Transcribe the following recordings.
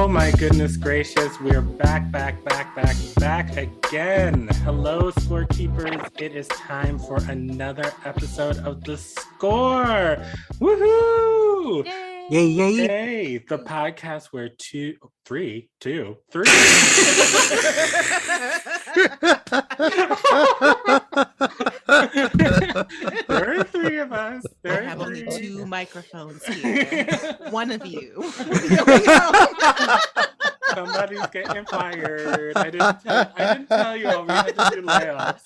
Oh my goodness gracious, we're back again. Hello, scorekeepers. It is time for another episode of The Score. Woohoo! Yay! Yay! The podcast where three. There are three of us. I have only two microphones here. One of you. Somebody's getting fired. I didn't tell you all. We had to do layoffs.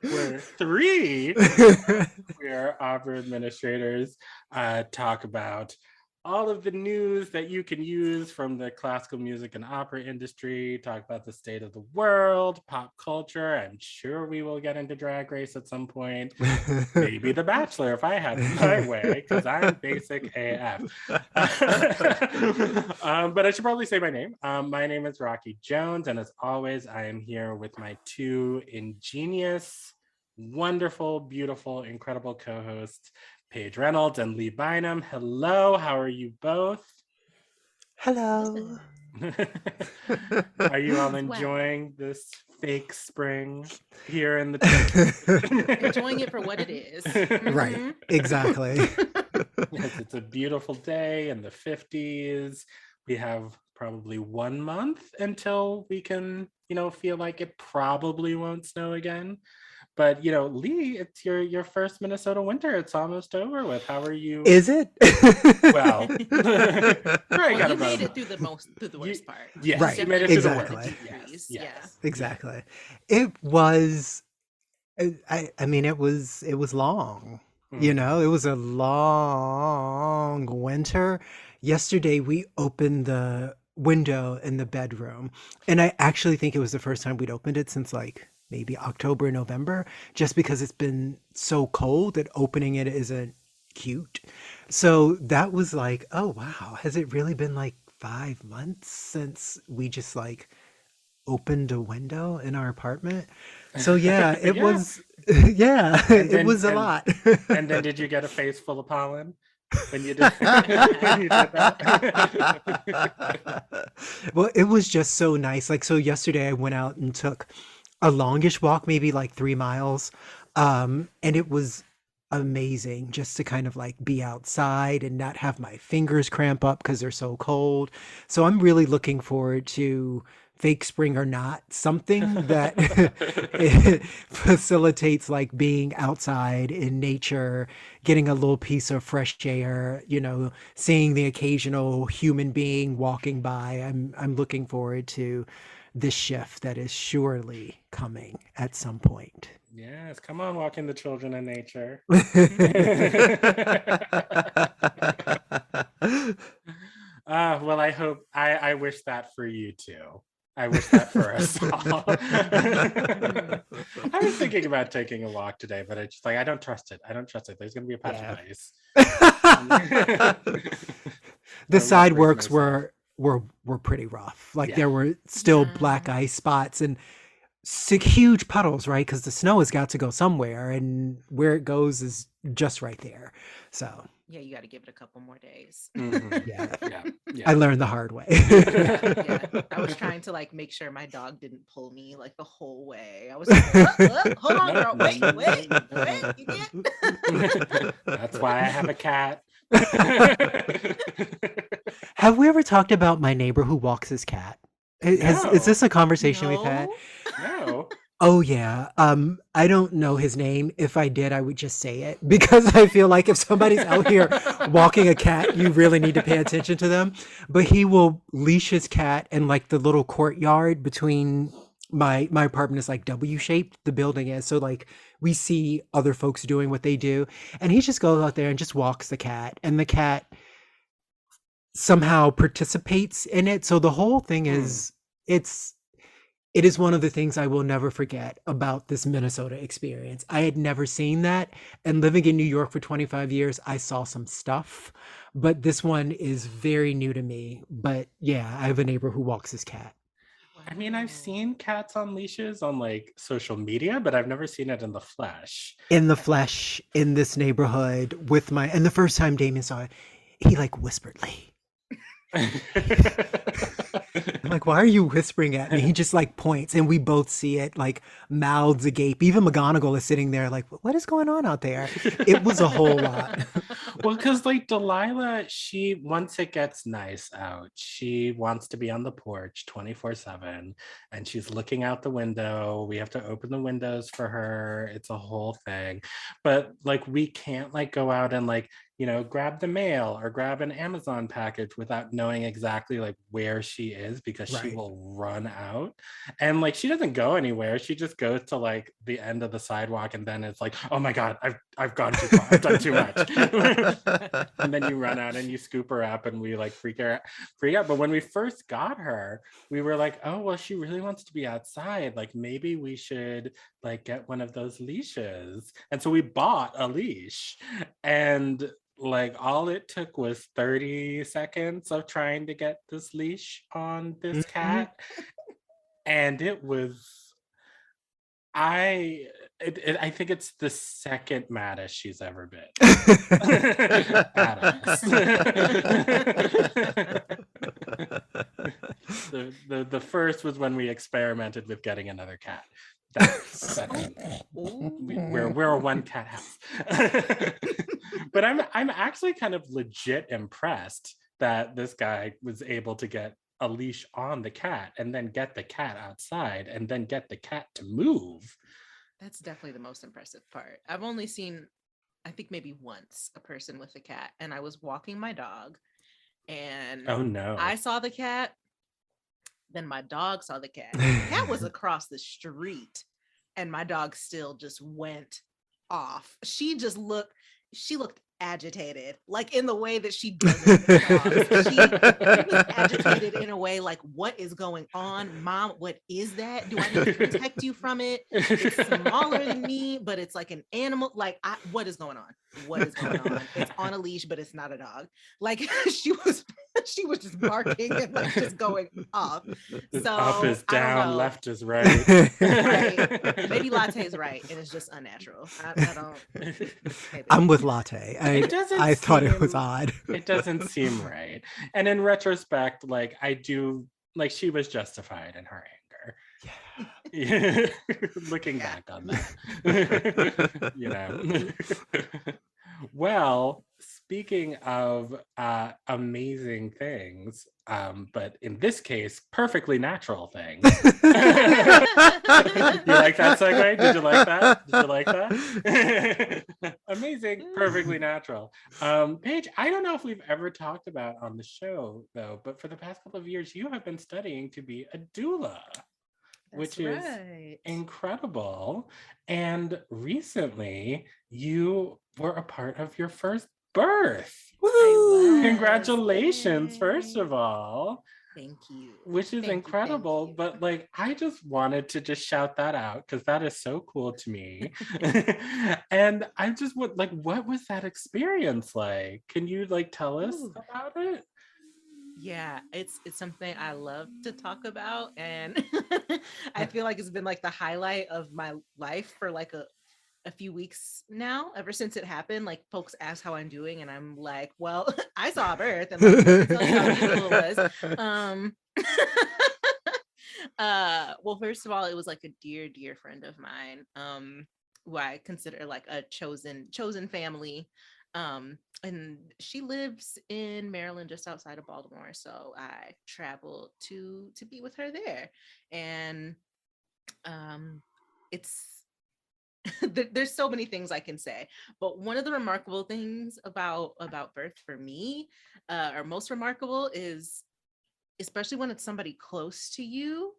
We're three. We're opera administrators. Talk about all of the news that you can use from the classical music and opera industry, talk about the state of the world, pop culture. I'm sure we will get into Drag Race at some point. Maybe The Bachelor if I had my way, because I'm basic AF. But I should probably say my name. My name is Rocky Jones, and as always, I am here with my two ingenious, wonderful, beautiful, incredible co-hosts, Paige Reynolds and Lee Bynum. Hello, how are you both? Hello. Are you all enjoying this fake spring here in the enjoying it for what it is? Right, exactly. Yes, it's a beautiful day in the 50s. We have probably 1 month until we can, feel like it probably won't snow again. But, Lee, it's your first Minnesota winter. It's almost over with. How are you? Is it? Well, You made it through the worst part. Yes, right. You made it exactly. through the worst. Yes. Exactly. It was, I mean, it was long. It was a long winter. Yesterday, we opened the window in the bedroom. And I actually think it was the first time we'd opened it since maybe October, November, just because it's been so cold that opening it isn't cute. So that was oh wow, has it really been 5 months since we just opened a window in our apartment? So yeah, it was, it was a lot. And then did you get a face full of pollen? When you did, when you did that? Well, it was just so nice. So yesterday I went out and took a longish walk, maybe 3 miles. And it was amazing just to kind of be outside and not have my fingers cramp up because they're so cold. So I'm really looking forward to, fake spring or not, something that facilitates being outside in nature, getting a little piece of fresh air, seeing the occasional human being walking by. I'm looking forward to this shift that is surely coming at some point. Yes, come on, walking the children in nature. Well, I wish that for you too. I wish that for us all. I was thinking about taking a walk today, but I just I don't trust it. There's going to be a patch of ice. The sidewalks were pretty rough. There were still black ice spots and huge puddles, right? Because the snow has got to go somewhere, and where it goes is just right there. So yeah, you got to give it a couple more days. Mm-hmm. Yeah. I learned the hard way. Yeah. I was trying to make sure my dog didn't pull me the whole way. I was hold on, girl. Wait, you get. That's why I have a cat. Have we ever talked about my neighbor who walks his cat? Is this a conversation we've had? No. Oh yeah. I don't know his name. If I did, I would just say it, because I feel like if somebody's out here walking a cat, you really need to pay attention to them. But he will leash his cat in the little courtyard between my apartment is W-shaped, the building is. So we see other folks doing what they do, and he just goes out there and just walks the cat, and the cat somehow participates in it. So the whole thing is, it is one of the things I will never forget about this Minnesota experience. I had never seen that, and living in New York for 25 years, I saw some stuff, but this one is very new to me. But yeah, I have a neighbor who walks his cat. I mean, I've seen cats on leashes on social media, but I've never seen it in the flesh. In the flesh, in this neighborhood with and the first time Damien saw it, he like whispered, Lee. I'm like, why are you whispering at me? He just like points and we both see it, like mouths agape. Even McGonagall is sitting there like, what is going on out there? It was a whole lot. Well, because like Delilah, she once it gets nice out, she wants to be on the porch 24/7 and she's looking out the window. We have to open the windows for her. It's a whole thing. But like we can't like go out and like, you know, grab the mail or grab an Amazon package without knowing exactly like where she is because she Right. will run out. And like she doesn't go anywhere. She just goes to like the end of the sidewalk and then it's like, oh my God, I've gone too far. I've done too much. And then you run out and you scoop her up and we like freak out. But when we first got her, we were like, oh well, she really wants to be outside. Like maybe we should like get one of those leashes. And so we bought a leash and like all it took was 30 seconds of trying to get this leash on this cat. And it was I think it's the second maddest she's ever been. At us. The first was when we experimented with getting another cat. That's we're a one cat house. But I'm actually kind of legit impressed that this guy was able to get a leash on the cat and then get the cat outside and then get the cat to move. That's definitely the most impressive part. I've only seen, I think maybe once, a person with a cat, and I was walking my dog and oh no, I saw the cat, then my dog saw the cat. The cat was across the street and my dog still just went off. She looked agitated, like in the way that she doesn't. She was agitated in a way like, what is going on, Mom? What is that? Do I need to protect you from it? It's smaller than me, but it's like an animal. Like, what is going on? What is going on? It's on a leash, but it's not a dog. Like she was just barking and like just going off. So up is down, left is right. Right. Maybe Latte is right, and it's just unnatural. I don't. I'm with Latte. I thought it was odd. It doesn't seem right. And in retrospect, like I do, like she was justified in her anger. Yeah. Looking back on that, you know. Well, speaking of amazing things, but in this case, perfectly natural things. You like that segue? Did you like that? Did you like that? Amazing, perfectly natural. Paige, I don't know if we've ever talked about on the show, though, but for the past couple of years, you have been studying to be a doula. Which is incredible. And recently, you were a part of your first birth. Congratulations, first of all. Thank you. Which is incredible. But like, I just wanted to just shout that out because that is so cool to me. And I just would like, what was that experience like? Can you like tell us about it? Yeah, it's something I love to talk about, and I feel like it's been like the highlight of my life for like a few weeks now. Ever since it happened, like folks ask how I'm doing, and I'm like, well, I saw a birth, and like, let me tell you how beautiful it was. Well, first of all, it was like a dear friend of mine, who I consider like a chosen family. And she lives in Maryland, just outside of Baltimore. So I traveled to be with her there. And it's there's so many things I can say, but one of the remarkable things about birth for me, or most remarkable, is especially when it's somebody close to you,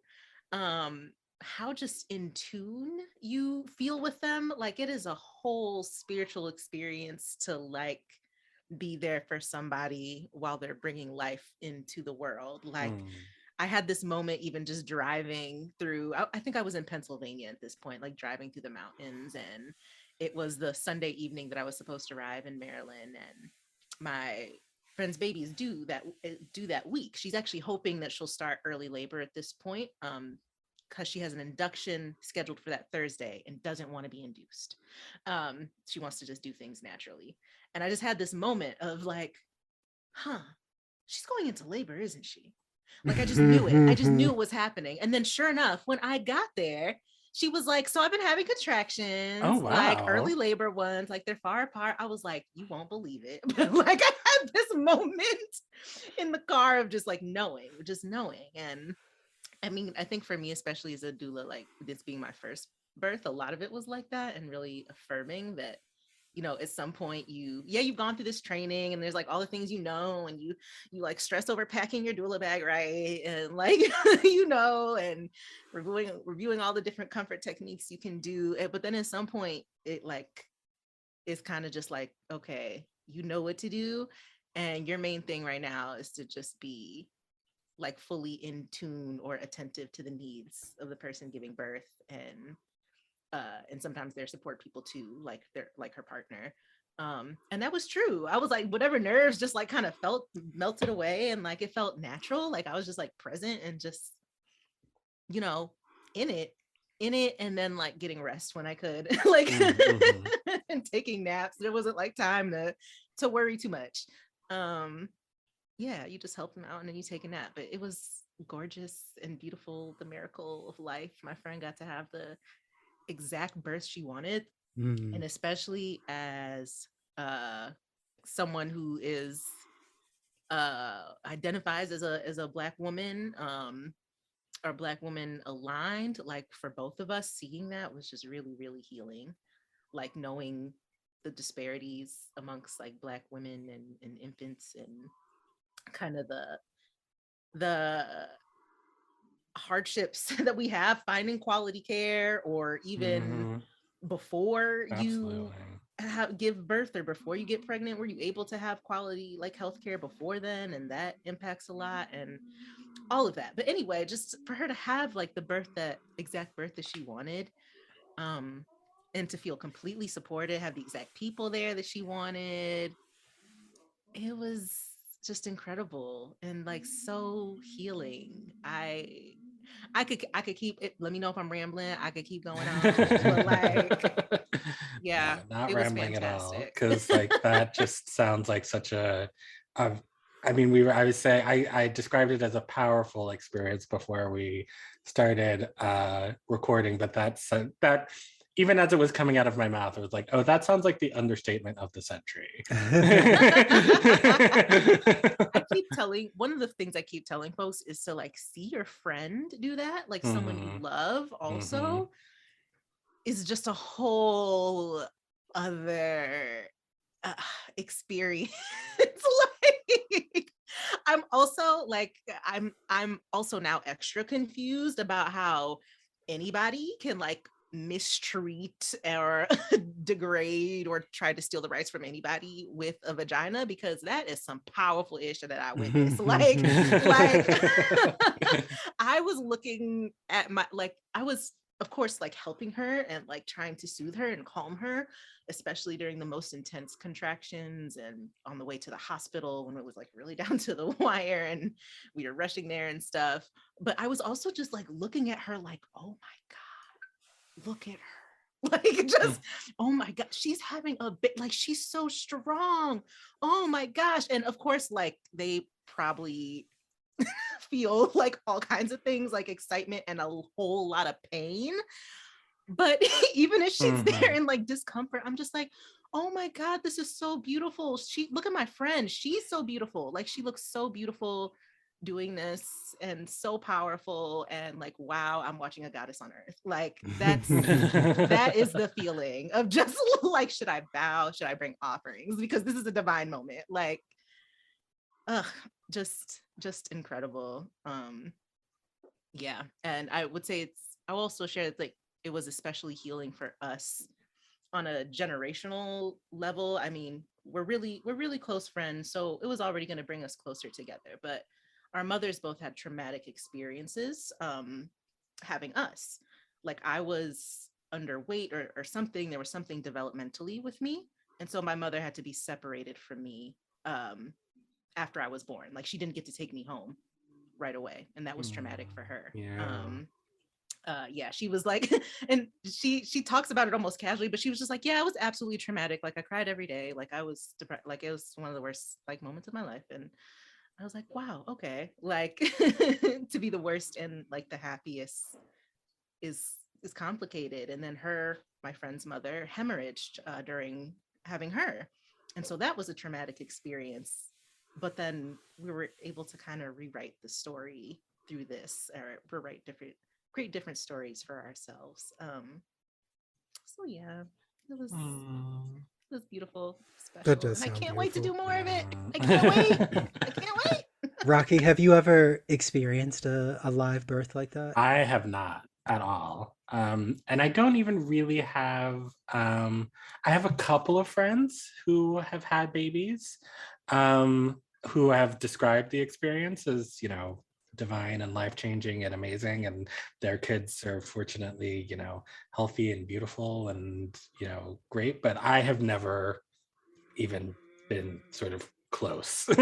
how just in tune you feel with them. Like it is a whole spiritual experience to like be there for somebody while they're bringing life into the world. Like I had this moment even just driving through, I think I was in Pennsylvania at this point, like driving through the mountains, and it was the Sunday evening that I was supposed to arrive in Maryland, and my friend's baby is due that week. She's actually hoping that she'll start early labor at this point, because she has an induction scheduled for that Thursday and doesn't want to be induced. She wants to just do things naturally. And I just had this moment of like, huh, she's going into labor, isn't she? Like, I just knew it. I just knew it was happening. And then sure enough, when I got there, she was like, so I've been having Oh, contractions, like early wow. labor ones, like they're far apart. I was like, you won't believe it. But like I had this moment in the car of just like knowing, just knowing. And I mean, I think for me, especially as a doula, like this being my first birth, a lot of it was like that and really affirming that, you know, at some point you've gone through this training and there's like all the things you know, and you like stress over packing your doula bag right, and like you know, and reviewing all the different comfort techniques you can do. But then at some point it like is kind of just like, okay, you know what to do. And your main thing right now is to just be like fully in tune or attentive to the needs of the person giving birth, and sometimes their support people too, like their like her partner. And that was true. I was like, whatever nerves just like kind of felt melted away, and like it felt natural. Like I was just like present and just, you know, in it, and then like getting rest when I could, like Mm-hmm. and taking naps. There wasn't like time to worry too much. Um, yeah, you just help them out and then you take a nap. But it was gorgeous and beautiful, the miracle of life. My friend got to have the exact birth she wanted. And especially as someone who is identifies as a black woman, or black woman aligned, like for both of us, seeing that was just really, really healing. Like knowing the disparities amongst like black women and infants, and kind of the hardships that we have finding quality care, or even Mm-hmm. before you Absolutely. give birth or before you get pregnant, were you able to have quality like healthcare before then, and that impacts a lot, and all of that. But anyway, just for her to have like the birth, that exact birth that she wanted, um and to feel completely supported, have the exact people there that she wanted, it was just incredible and like so healing. I could keep it. Let me know if I'm rambling. I could keep going on, but like, No, yeah, not it was rambling at all. fantastic. Because like that just sounds like such a I mean, I would say I described it as a powerful experience before we started recording, but that even as it was coming out of my mouth, it was like, oh, that sounds like the understatement of the century. I keep telling one of the things I keep telling folks is to like see your friend do that, like someone you Mhm, love mhm. also, is just a whole other uh, experience. Like I'm also like I'm also now extra confused about how anybody can like mistreat or degrade or try to steal the rights from anybody with a vagina, because that is some powerful ish that I witnessed. Like I was looking at my, like I was of course like helping her and like trying to soothe her and calm her, especially during the most intense contractions and on the way to the hospital when it was like really down to the wire and we were rushing there and stuff. But I was also just like looking at her like, oh my God, look at her. Like just, oh my God, she's having a bit, like she's so strong. Oh my gosh. And of course, like they probably feel like all kinds of things like excitement and a whole lot of pain. But even if she's there Mhm. in like discomfort, I'm just like, oh my God, this is so beautiful. She, look at my friend. She's so beautiful. Like she looks so beautiful doing this and so powerful. And like, wow, I'm watching a goddess on earth. Like that is the feeling of just like, should I bow? Should I bring offerings? Because this is a divine moment. Like, ugh, just incredible. Yeah. And I would say I also share that like it was especially healing for us on a generational level. I mean, we're really close friends, so it was already going to bring us closer together. But our mothers both had traumatic experiences having us. Like I was underweight or something. There was something developmentally with me, and so my mother had to be separated from me um, after I was born. Like she didn't get to take me home right away, and that was traumatic for her. Yeah. Yeah, she was like, and she talks about it almost casually, but she was just like, yeah, it was absolutely traumatic. Like I cried every day. Like I was depressed. Like it was one of the worst like moments of my life. And I was like, wow, okay. Like to be the worst and like the happiest is complicated. And then my friend's mother, hemorrhaged during having her. And so that was a traumatic experience. But then we were able to kind of rewrite the story through this, or create different stories for ourselves. So yeah, it was beautiful, That special, does and I sound can't wait to do beautiful. more of it. I can't wait. I can't wait. Rocky, have you ever experienced a live birth like that? I have not at all. And I don't even really have, I have a couple of friends who have had babies, who have described the experience as, divine and life-changing and amazing. And their kids are fortunately, healthy and beautiful and, great. But I have never even been sort of close to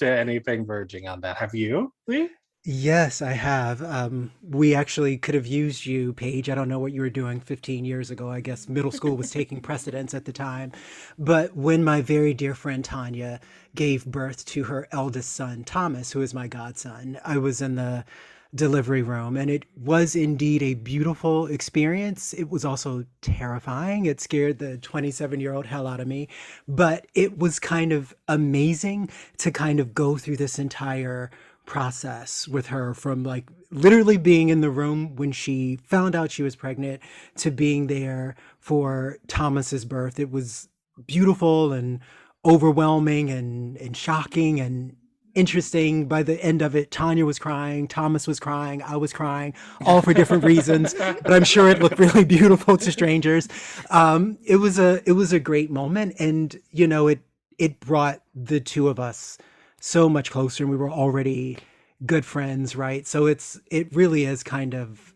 anything verging on that. Have you, Lee? Yes, I have. We actually could have used you, Paige. I don't know what you were doing 15 years ago. I guess middle school was taking precedence at the time. But when my very dear friend Tanya gave birth to her eldest son, Thomas, who is my godson, I was in the delivery room, and it was indeed a beautiful experience. It was also terrifying. It scared the 27-year-old hell out of me, but it was kind of amazing to kind of go through this entire process with her, from like literally being in the room when she found out she was pregnant to being there for Thomas's birth. It was beautiful and overwhelming and shocking and interesting. By the end of it, Tanya was crying, Thomas was crying, I was crying, all for different reasons, but I'm sure it looked really beautiful to strangers. It was a great moment, and it brought the two of us so much closer, and we were already good friends, right? So it really is kind of,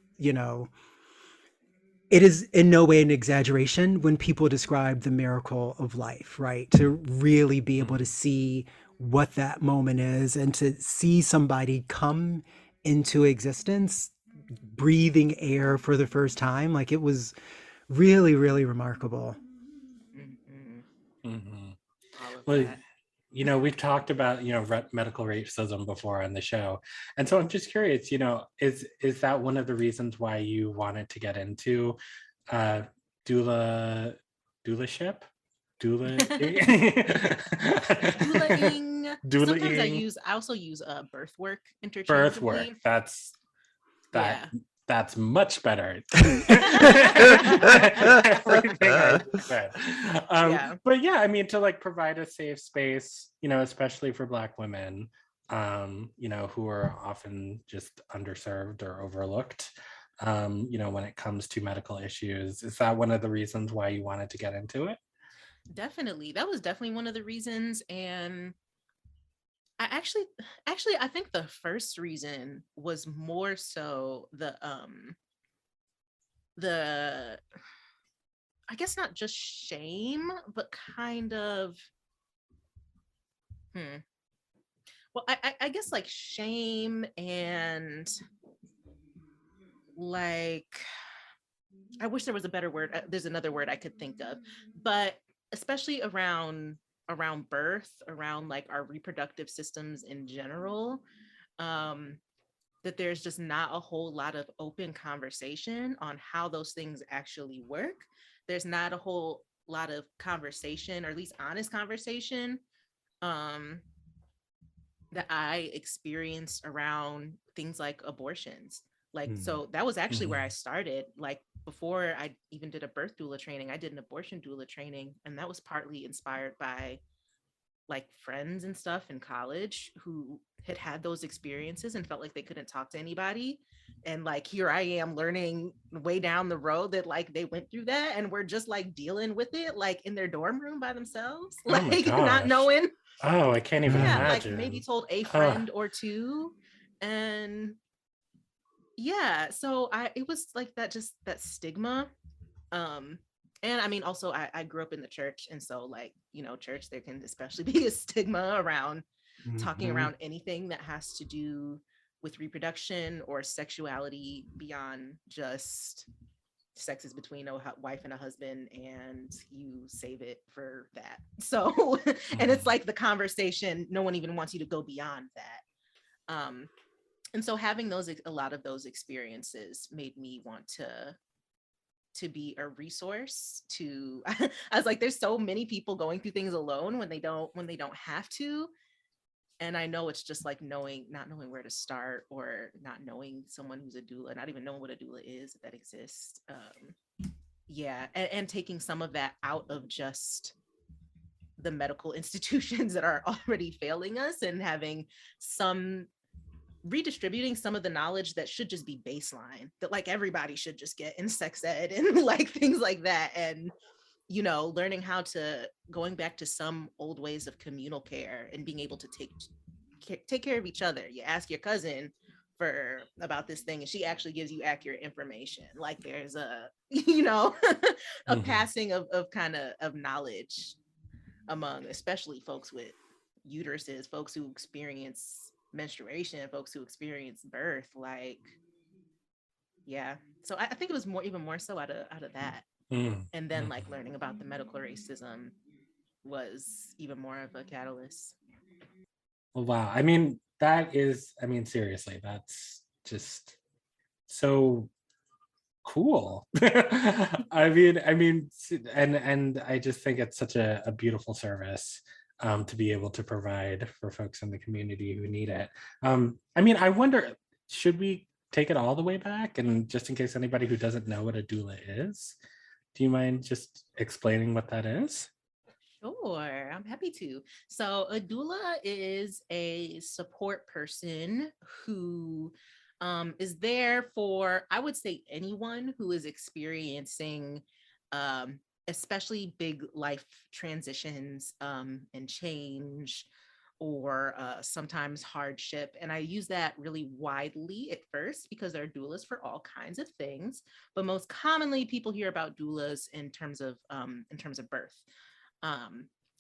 it is in no way an exaggeration when people describe the miracle of life, right? To really be able to see what that moment is, and to see somebody come into existence breathing air for the first time, like it was really, really remarkable. Mhm. Mhm. All of Well, that. we've talked about, medical racism before on the show. And so I'm just curious, is that one of the reasons why you wanted to get into uh doula doulaship? Doula Doulaing. Sometimes doulaing, I also use birth work birth work. interchangeably. That Yeah. that's much better than everything I just said. Yeah. But yeah, I mean, to like provide a safe space, especially for Black women, who are often just underserved or overlooked, when it comes to medical issues. Is that one of the reasons why you wanted to get into it? Definitely. That was definitely one of the reasons. And I actually I think the first reason was more so the I guess not just shame, but kind of hmm. Well, I guess like shame and like I wish there was a better word. There's another word I could think of, but especially around birth, around like our reproductive systems in general, um, that there's just not a whole lot of open conversation on how those things actually work. There's not a whole lot of conversation, or at least honest conversation, um, that I experienced around things like abortions. Like, Hmm. so that was actually where I Mhm. started. Like, before I even did a birth doula training, I did an abortion doula training. And that was partly inspired by like friends and stuff in college who had those experiences and felt like they couldn't talk to anybody. And like, here I am learning way down the road that like they went through that and were just like dealing with it, like in their dorm room by themselves, Oh my like not gosh. knowing. Oh, I can't even Yeah, Mm. like maybe imagine. told a Oh, friend or two. And yeah, so it was like that, just that stigma. um and I mean, also I grew up in the church, and so like, church, there can especially be a stigma around talking Mhm. around anything that has to do with reproduction or sexuality beyond just sex is between a wife and a husband and you save it for that. So, and it's like the conversation, no one even wants you to go beyond that. And so having a lot of those experiences made me want to be a resource to, I was like, there's so many people going through things alone when they don't have to. And I know it's just like not knowing where to start, or not knowing someone who's a doula, not even knowing what a doula is, if that exists. Yeah, and taking some of that out of just the medical institutions that are already failing us, and having redistributing some of the knowledge that should just be baseline, that like everybody should just get in sex ed and like things like that. And learning how to, going back to some old ways of communal care and being able to take care of each other. You ask your cousin about this thing and she actually gives you accurate information. Like there's a a passing of kind of knowledge among especially folks with uteruses, folks who experience menstruation, folks who experience birth. Like, yeah, so I think it was even more so out of that. And then like learning about the medical racism was even more of a catalyst. Well, wow. I mean, seriously, that's just so cool. I mean, and I just think it's such a beautiful service to be able to provide for folks in the community who need it. I mean, I wonder, should we take it all the way back? And just in case anybody who doesn't know what a doula is, do you mind just explaining what that is? Sure, I'm happy to. So a doula is a support person who is there for, I would say, anyone who is experiencing especially big life transitions and change, or sometimes hardship. And I use that really widely at first because there are doulas for all kinds of things, but most commonly people hear about doulas in terms of birth.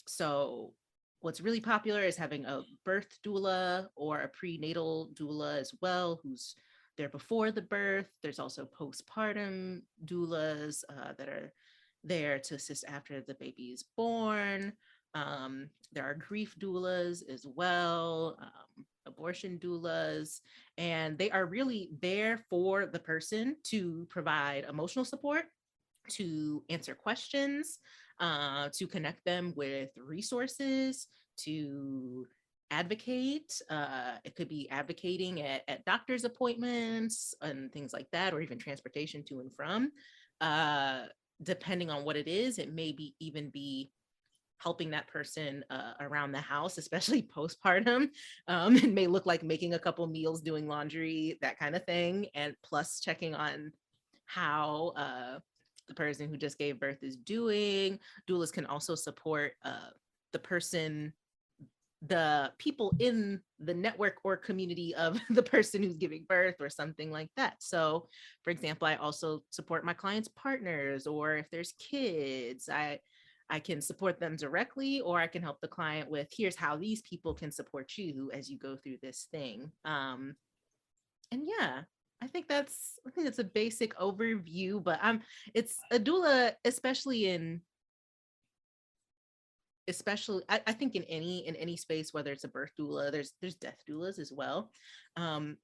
So what's really popular is having a birth doula or a prenatal doula as well, who's there before the birth. There's also postpartum doulas that are there to assist after the baby is born. There are grief doulas as well, abortion doulas, and they are really there for the person to provide emotional support, to answer questions, to connect them with resources, to advocate. It could be advocating at doctor's appointments and things like that, or even transportation to and from. Depending on what it is, it may even be helping that person around the house, especially postpartum. It may look like making a couple meals, doing laundry, that kind of thing, and plus checking on how the person who just gave birth is doing. Doulas can also support the people in the network or community of the person who's giving birth or something like that. So for example, I also support my clients' partners, or if there's kids, I can support them directly, or I can help the client with, here's how these people can support you as you go through this thing. And yeah, I think that's a basic overview, but it's a doula, I think in any space, whether it's a birth doula, there's death doulas as well.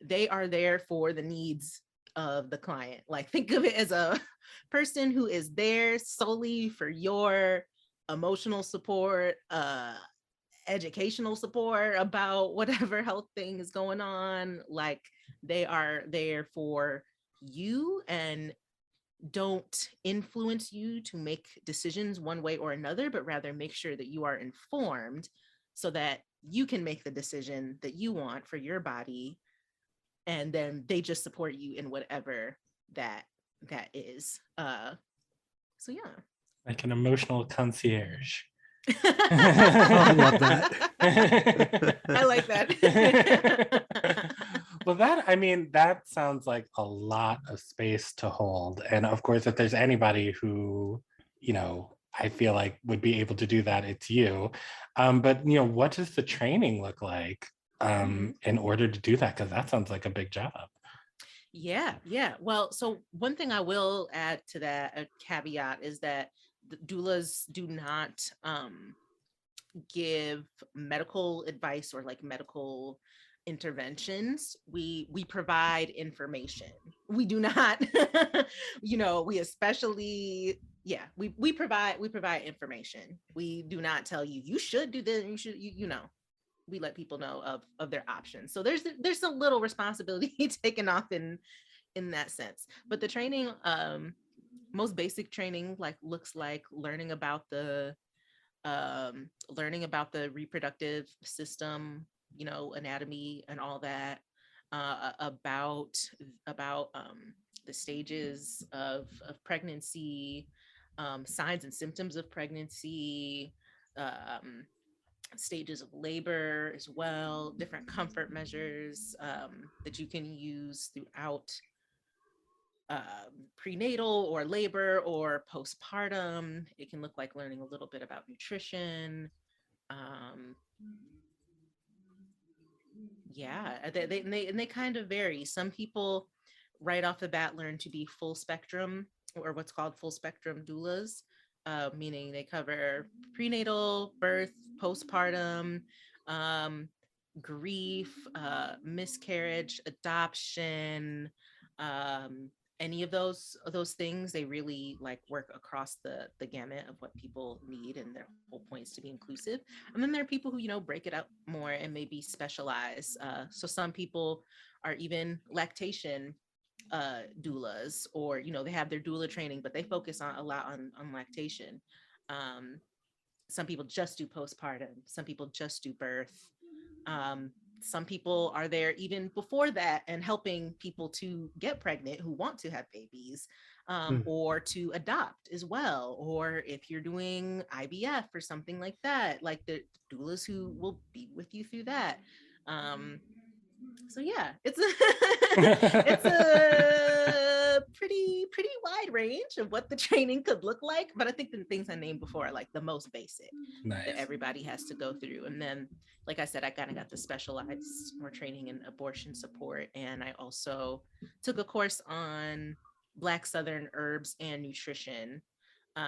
They are there for the needs of the client. Like, think of it as a person who is there solely for your emotional support, educational support about whatever health thing is going on. Like, they are there for you and don't influence you to make decisions one way or another, but rather make sure that you are informed so that you can make the decision that you want for your body. And then they just support you in whatever that is. So yeah. Like an emotional concierge. I love that. I like that. Well, that sounds like a lot of space to hold. And of course, if there's anybody who, I feel like would be able to do that, it's you. But what does the training look like in order to do that? Because that sounds like a big job. Yeah. Well, so one thing I will add to that, a caveat, is that the doulas do not give medical advice or like medical interventions. We provide information. We do not, we especially, we provide information. We do not tell you you should do this, you should, we let people know of their options. So there's a little responsibility taken off in that sense. But the training, most basic training, like looks like learning about the reproductive system, anatomy and all that, about the stages of pregnancy, signs and symptoms of pregnancy, stages of labor as well, different comfort measures that you can use throughout prenatal or labor or postpartum. It can look like learning a little bit about nutrition. They kind of vary. Some people right off the bat learn to be full spectrum, or what's called full spectrum doulas, meaning they cover prenatal, birth, postpartum, grief, miscarriage, adoption, any of those things. They really like work across the gamut of what people need, and their whole point is to be inclusive. And then there are people who break it up more and maybe specialize. So some people are even lactation doulas, or they have their doula training, but they focus a lot on lactation. Some people just do postpartum. Some people just do birth. Some people are there even before that and helping people to get pregnant who want to have babies, or to adopt as well. Or if you're doing IVF or something like that, like the doulas who will be with you through that. So yeah, it's a pretty wide range of what the training could look like. But I think the things I named before are like the most basic. Nice. That everybody has to go through. And then, like I said, I kind of got the specialized more training in abortion support. And I also took a course on Black Southern herbs and nutrition. So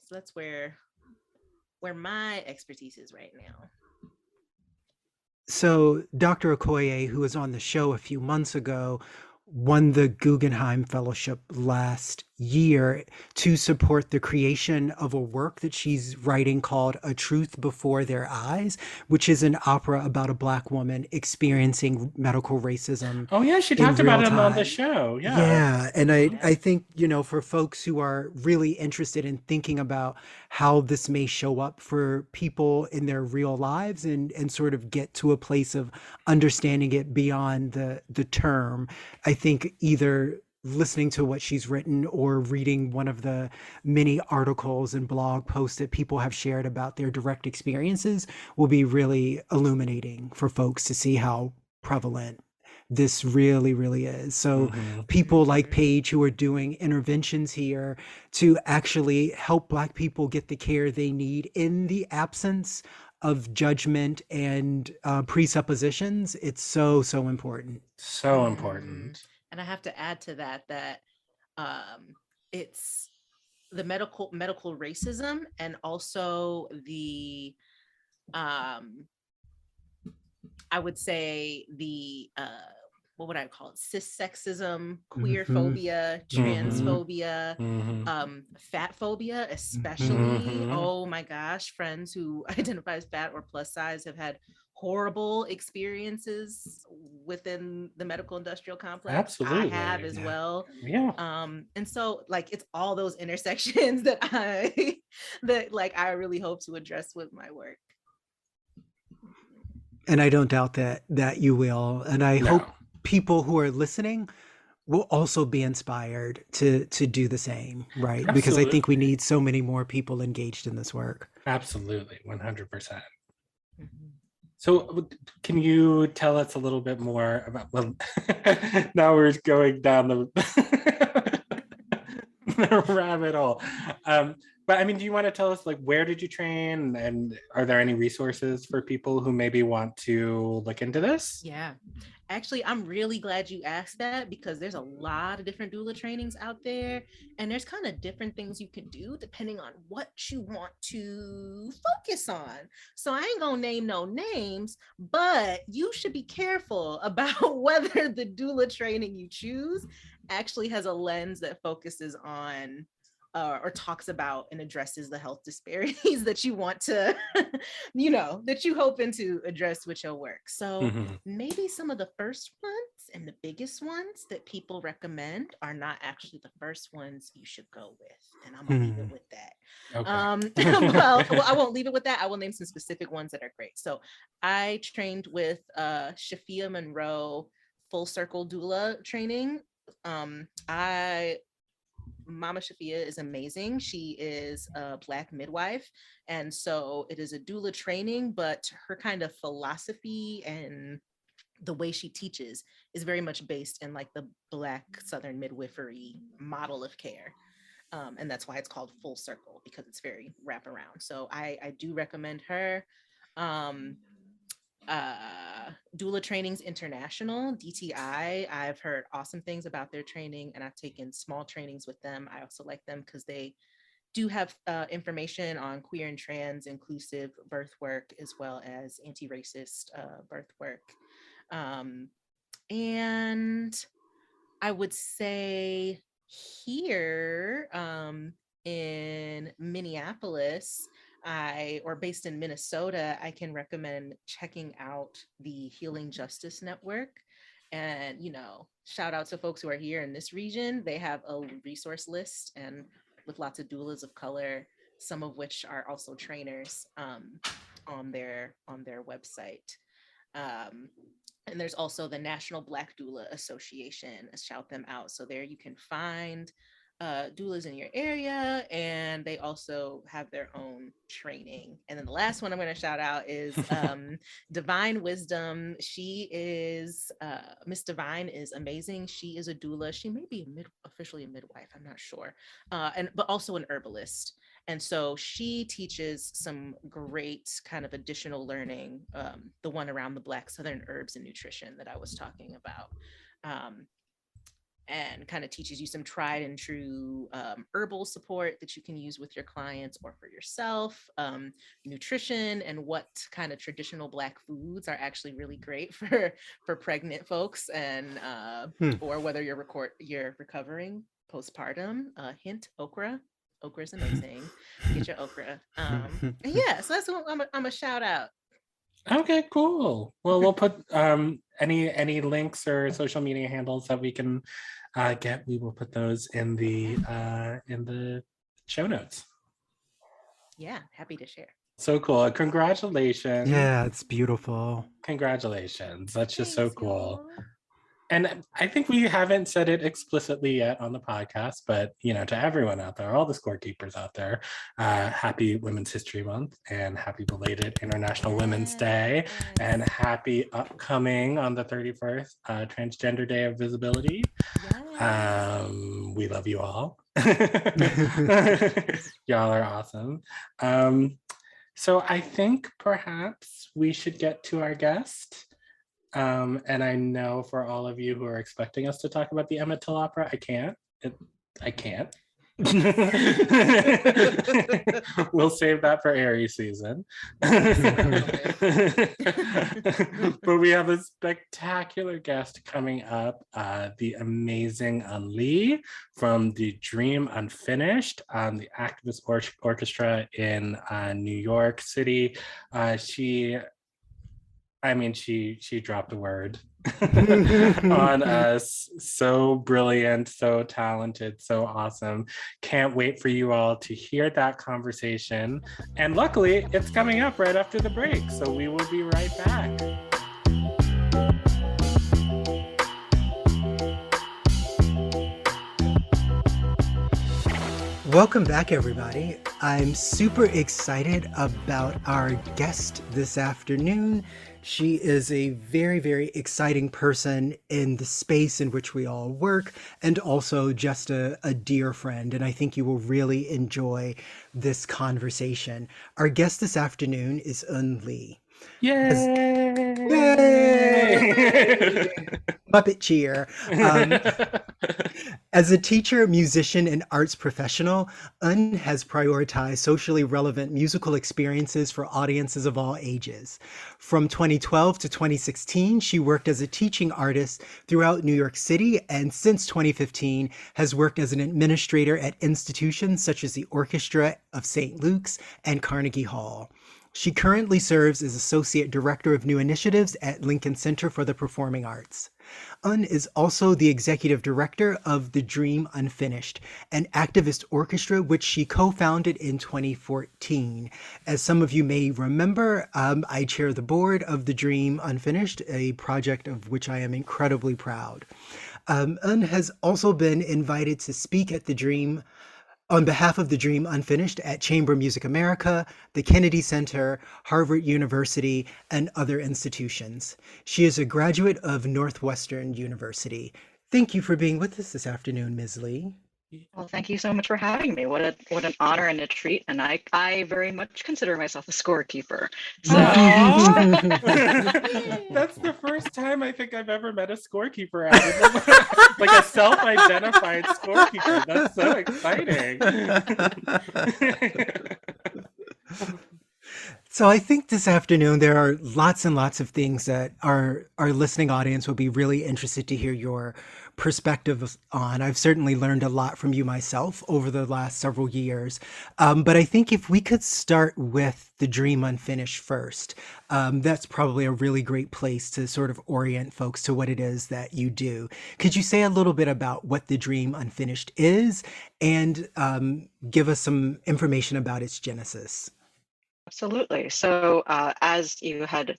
that's where my expertise is right now. So Dr. Okoye, who was on the show a few months ago, won the Guggenheim Fellowship last year to support the creation of a work that she's writing called A Truth Before Their Eyes, which is an opera about a Black woman experiencing medical racism. Oh yeah, she talked about it on the show. Yeah. And I think, for folks who are really interested in thinking about how this may show up for people in their real lives and sort of get to a place of understanding it beyond the term, I think either listening to what she's written or reading one of the many articles and blog posts that people have shared about their direct experiences will be really illuminating for folks to see how prevalent this really, really is. So people like Paige who are doing interventions here to actually help Black people get the care they need in the absence of judgment and presuppositions, it's so important. So important. And I have to add to that it's the medical racism, and also the I would say the what would I call it? Cis sexism, queer phobia, transphobia, fat phobia, especially. Oh my gosh, friends who identify as fat or plus size have had horrible experiences within the medical industrial complex. Absolutely. I have as well. Yeah. And so like it's all those intersections that I really hope to address with my work. And I don't doubt that you will. And I hope people who are listening will also be inspired to do the same, right? Absolutely. Because I think we need so many more people engaged in this work. Absolutely, 100%. So can you tell us a little bit more about, well, now we're going down the rabbit hole. But I mean, do you want to tell us like where did you train, and are there any resources for people who maybe want to look into this? Yeah. Actually, I'm really glad you asked that because there's a lot of different doula trainings out there, and there's kind of different things you can do depending on what you want to focus on. So I ain't gonna name no names, but you should be careful about whether the doula training you choose actually has a lens that focuses on or talks about and addresses the health disparities that you want to, that you hoping to address with your work. So maybe some of the first ones and the biggest ones that people recommend are not actually the first ones you should go with. And I'm gonna leave it with that. Okay. Well, I won't leave it with that. I will name some specific ones that are great. So I trained with Shafia Monroe Full Circle Doula training. Mama Shafia is amazing. She is a Black midwife. And so it is a doula training, but her kind of philosophy and the way she teaches is very much based in like the Black Southern midwifery model of care. And that's why it's called Full Circle, because it's very wraparound. So I do recommend her. Doula Trainings International, DTI. I've heard awesome things about their training, and I've taken small trainings with them. I also like them because they do have information on queer and trans inclusive birth work, as well as anti-racist birth work. And I would say here in Minneapolis, or based in Minnesota, I can recommend checking out the Healing Justice Network. And, shout out to folks who are here in this region. They have a resource list and with lots of doulas of color, some of which are also trainers on their website. And there's also the National Black Doula Association. Shout them out. So there you can find doulas in your area, and they also have their own training. And then the last one I'm going to shout out is Divine Wisdom. She is Miss Divine is amazing. She is a doula. She may be officially a midwife, I'm not sure, but also an herbalist. And so she teaches some great kind of additional learning, the one around the Black Southern herbs and nutrition that I was talking about. And kind of teaches you some tried and true herbal support that you can use with your clients or for yourself, nutrition, and what kind of traditional Black foods are actually really great for pregnant folks, and or whether you're recovering postpartum. Hint, okra. Okra is amazing. Get your okra. Yeah, so that's what I'm a shout out. Okay, cool. Well, we'll put any links or social media handles that we can get. We will put those in the show notes. Yeah, happy to share. So cool. Congratulations. Yeah, it's beautiful. Congratulations. That's just so cool. Y'all. And I think we haven't said it explicitly yet on the podcast, but to everyone out there, all the scorekeepers out there, happy Women's History Month, and happy belated International Women's Day, and happy upcoming on the 31st Transgender Day of Visibility. Yes. We love you all. Y'all are awesome. So I think perhaps we should get to our guest. And I know for all of you who are expecting us to talk about the Emmett Till opera, I can't. We'll save that for Aries season. But we have a spectacular guest coming up, the amazing Eun Lee from the Dream Unfinished, the Activist Orchestra in New York City. She dropped a word on us. So brilliant, so talented, so awesome. Can't wait for you all to hear that conversation. And luckily, it's coming up right after the break. So we will be right back. Welcome back, everybody. I'm super excited about our guest this afternoon. She is a very, very exciting person in the space in which we all work, and also just a dear friend. And I think you will really enjoy this conversation. Our guest this afternoon is Eun Lee. Yay! Yay! Muppet cheer. As a teacher, musician, and arts professional, Un has prioritized socially relevant musical experiences for audiences of all ages. From 2012 to 2016, she worked as a teaching artist throughout New York City, and since 2015 has worked as an administrator at institutions such as the Orchestra of St. Luke's and Carnegie Hall. She currently serves as Associate Director of New Initiatives at Lincoln Center for the Performing Arts. Un is also the Executive Director of The Dream Unfinished, an activist orchestra which she co-founded in 2014. As some of you may remember, I chair the board of The Dream Unfinished, a project of which I am incredibly proud. Un has also been invited to speak at The Dream on behalf of The Dream Unfinished at Chamber Music America, the Kennedy Center, Harvard University, and other institutions. She is a graduate of Northwestern University. Thank you for being with us this afternoon, Ms. Lee. Well, thank you so much for having me. What an honor and a treat. And I very much consider myself a scorekeeper. So That's the first time I think I've ever met a scorekeeper. Like a self-identified scorekeeper. That's so exciting. So I think this afternoon there are lots and lots of things that our listening audience will be really interested to hear your perspective on. I've certainly learned a lot from you myself over the last several years. But I think if we could start with The Dream Unfinished first, that's probably a really great place to sort of orient folks to what it is that you do. Could you say a little bit about what The Dream Unfinished is and give us some information about its genesis? absolutely. So as you had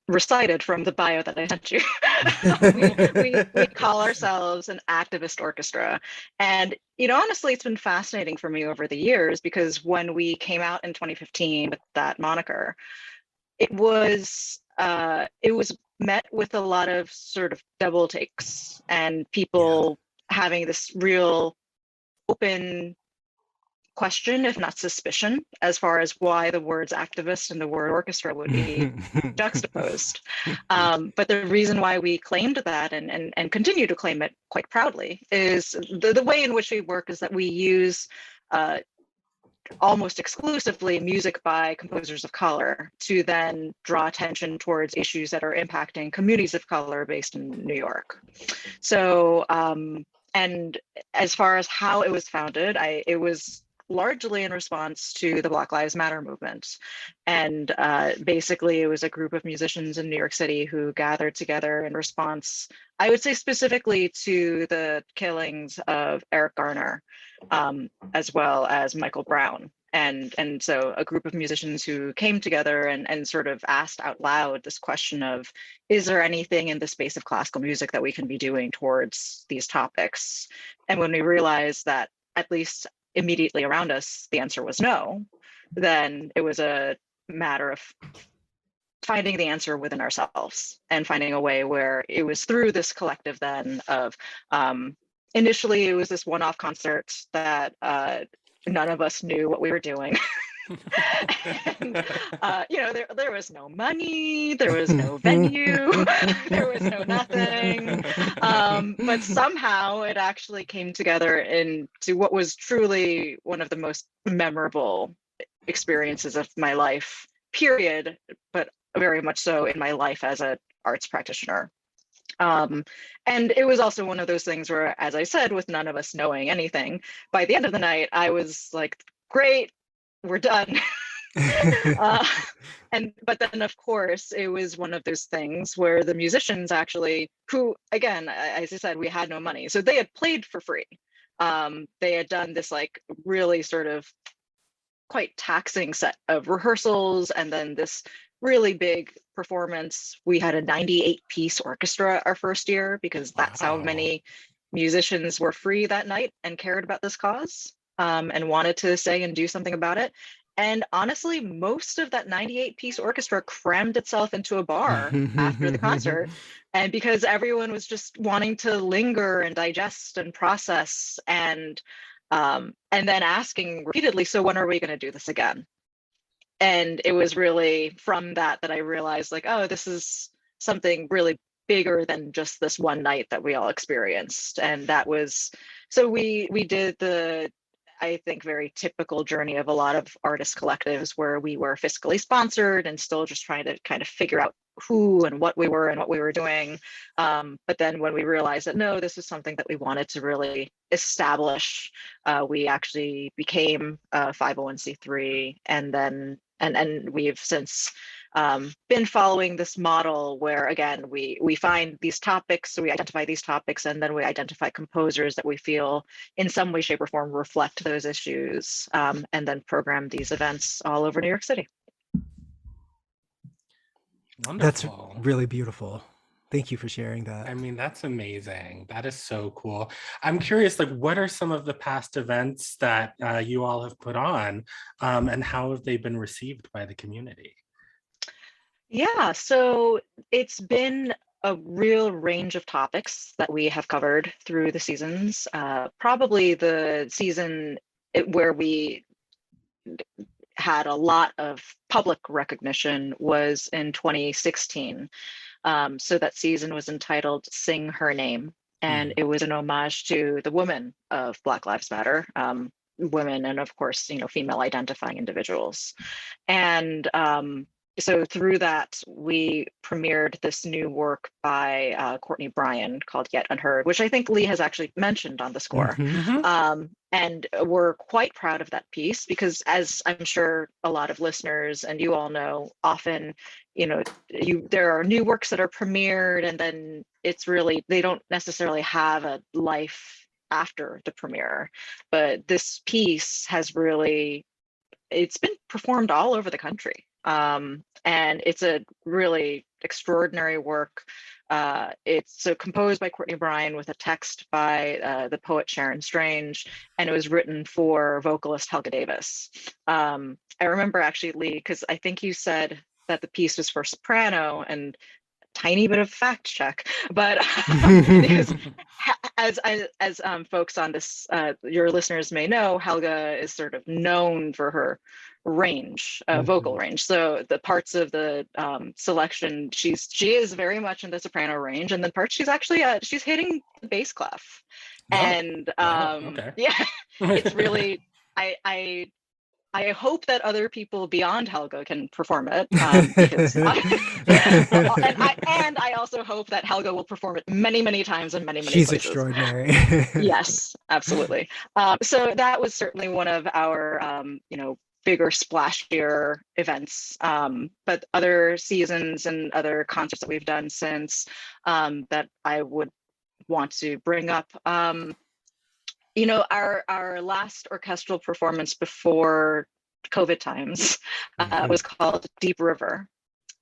recited from the bio that I sent you, we call ourselves an activist orchestra. And, honestly, it's been fascinating for me over the years because when we came out in 2015 with that moniker, it was met with a lot of sort of double takes and people having this real open question, if not suspicion, as far as why the words activist and the word orchestra would be juxtaposed. But the reason why we claimed that and continue to claim it quite proudly is the way in which we work is that we use almost exclusively music by composers of color to then draw attention towards issues that are impacting communities of color based in New York. So, and as far as how it was founded, it was largely in response to the Black Lives Matter movement. And basically it was a group of musicians in New York City who gathered together in response, I would say specifically to the killings of Eric Garner, as well as Michael Brown. And so a group of musicians who came together and sort of asked out loud this question of, is there anything in the space of classical music that we can be doing towards these topics? And when we realized that, at least immediately around us, the answer was no, then it was a matter of finding the answer within ourselves and finding a way where it was through this collective then of, initially it was this one-off concert that none of us knew what we were doing. And, there was no money, there was no venue, there was no nothing. But somehow it actually came together into what was truly one of the most memorable experiences of my life, period, but very much so in my life as an arts practitioner. And it was also one of those things where, as I said, with none of us knowing anything, by the end of the night, I was like, great, we're done. But then of course it was one of those things where the musicians actually, who again, as I said, we had no money, so they had played for free. They had done this like really sort of quite taxing set of rehearsals and then this really big performance. We had a 98-piece orchestra our first year because that's how many musicians were free that night and cared about this cause, and wanted to say and do something about it. And honestly, most of that 98-piece orchestra crammed itself into a bar after the concert. And because everyone was just wanting to linger and digest and process, and then asking repeatedly, so when are we going to do this again? And it was really from that I realized, like, oh, this is something really bigger than just this one night that we all experienced. And that was, so we did the, I think, very typical journey of a lot of artist collectives, where we were fiscally sponsored and still just trying to kind of figure out who and what we were and what we were doing. But then when we realized that, no, this is something that we wanted to really establish, we actually became a 501c3. And then, and we've since been following this model where, again, we find these topics, so we identify these topics, and then we identify composers that we feel in some way, shape, or form reflect those issues, and then program these events all over New York City. That's Wonderful. really beautiful. Thank you for sharing that. I mean, that's amazing. That is so cool. I'm curious, like, what are some of the past events that you all have put on, and how have they been received by the community? Yeah, so it's been a real range of topics that we have covered through the seasons. Probably the season where we had a lot of public recognition was in 2016. So that season was entitled Sing Her Name, and it was an homage to the women of Black Lives Matter, women, and of course, female identifying individuals. And so through that, we premiered this new work by Courtney Bryan called Yet Unheard, which I think Lee has actually mentioned on the score. And we're quite proud of that piece because, as I'm sure a lot of listeners and you all know, often, there are new works that are premiered, and then it's really, they don't necessarily have a life after the premiere. But this piece has really, it's been performed all over the country. And it's a really extraordinary work. It's composed by Courtney Bryan with a text by the poet Sharon Strange, and it was written for vocalist Helga Davis. I remember actually, Lee, because I think you said that the piece was for soprano, and tiny bit of fact check, but because as folks on this, your listeners may know, Helga is sort of known for her range, vocal range. So the parts of the selection, she is very much in the soprano range, and then parts she's actually she's hitting the bass clef. And okay. yeah, it's really, I hope that other people beyond Helga can perform it, because and I also hope that Helga will perform it many, many times in many, many She's places. extraordinary. Yes, absolutely. So that was certainly one of our, bigger, splashier events. But other seasons and other concerts that we've done since, that I would want to bring up. Our last orchestral performance before COVID times was called Deep River,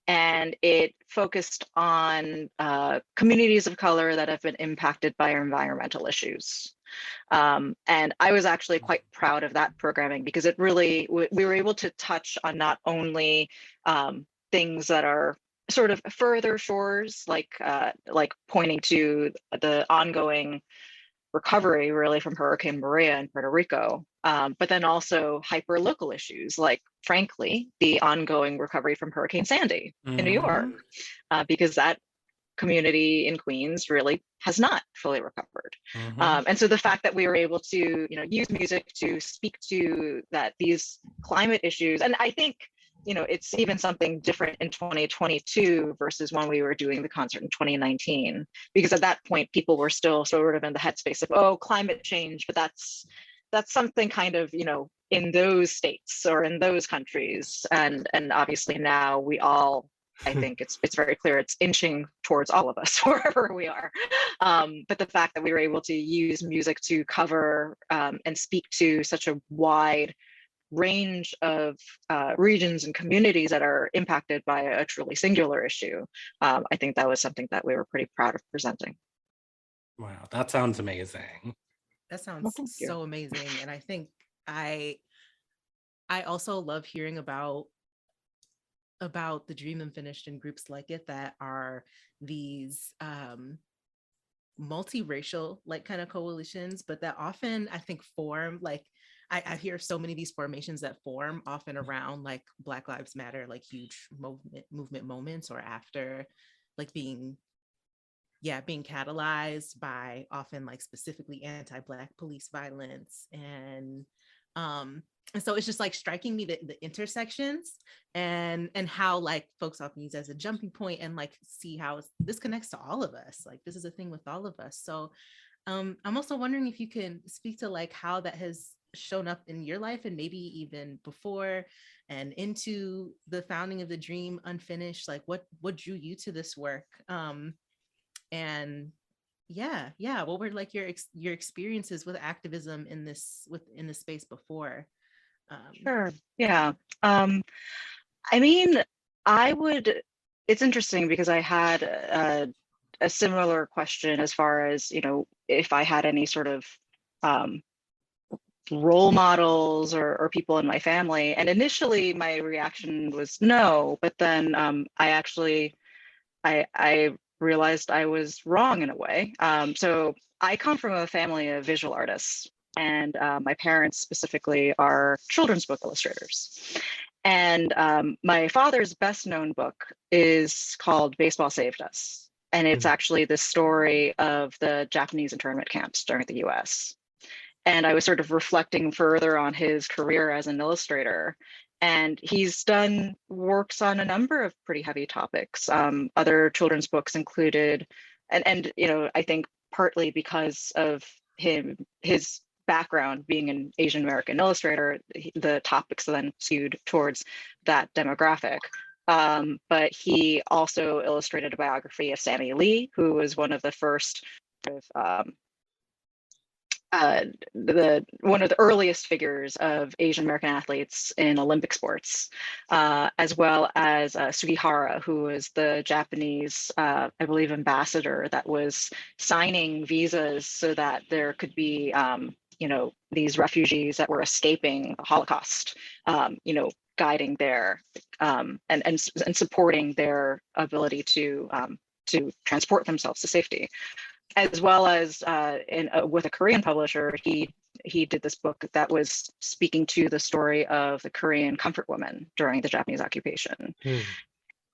and it focused on communities of color that have been impacted by environmental issues. And I was actually quite proud of that programming because it really, we were able to touch on not only things that are sort of further shores, like pointing to the ongoing recovery really from Hurricane Maria in Puerto Rico, but then also hyper local issues like, frankly, the ongoing recovery from Hurricane Sandy in New York, because that community in Queens really has not fully recovered. And so the fact that we were able to, use music to speak to these climate issues, and I think, it's even something different in 2022 versus when we were doing the concert in 2019, because at that point people were still sort of in the headspace of, oh, climate change, but that's something kind of, in those states or in those countries, and obviously now we all, I think it's very clear it's inching towards all of us wherever we are. But the fact that we were able to use music to cover and speak to such a wide range of regions and communities that are impacted by a truly singular issue, I think that was something that we were pretty proud of presenting. Wow, that sounds amazing. That Well, sounds thank you. so amazing. And I think I also love hearing about the Dream Unfinished and groups like it that are these multiracial like kind of coalitions, but that often I think form like I hear so many of these formations that form often around like Black Lives Matter, like huge movement moments, or after like being catalyzed by often like specifically anti-Black police violence. And so it's just like striking me the intersections and how like folks often use as a jumping point, and like see how this connects to all of us. Like this is a thing with all of us. So I'm also wondering if you can speak to like how that has shown up in your life, and maybe even before and into the founding of the Dream Unfinished. Like what drew you to this work? And what were like your experiences with activism in this space before? Sure. Yeah. I mean, I would, it's interesting because I had a similar question as far as, if I had any sort of um, role models or people in my family. And initially my reaction was no, but then I realized I was wrong in a way. So I come from a family of visual artists, and my parents specifically are children's book illustrators. And my father's best known book is called Baseball Saved Us. And it's actually the story of the Japanese internment camps during the US. And I was sort of reflecting further on his career as an illustrator. And he's done works on a number of pretty heavy topics. Other children's books included, and I think partly because of his background being an Asian American illustrator, the topics then skewed towards that demographic. But he also illustrated a biography of Sammy Lee, who was one of the first one of the earliest figures of Asian American athletes in Olympic sports, as well as Sugihara, who was the Japanese, I believe, ambassador that was signing visas so that there could be, these refugees that were escaping the Holocaust, guiding their and supporting their ability to transport themselves to safety. As well as with a Korean publisher, he did this book that was speaking to the story of the Korean comfort women during the Japanese occupation.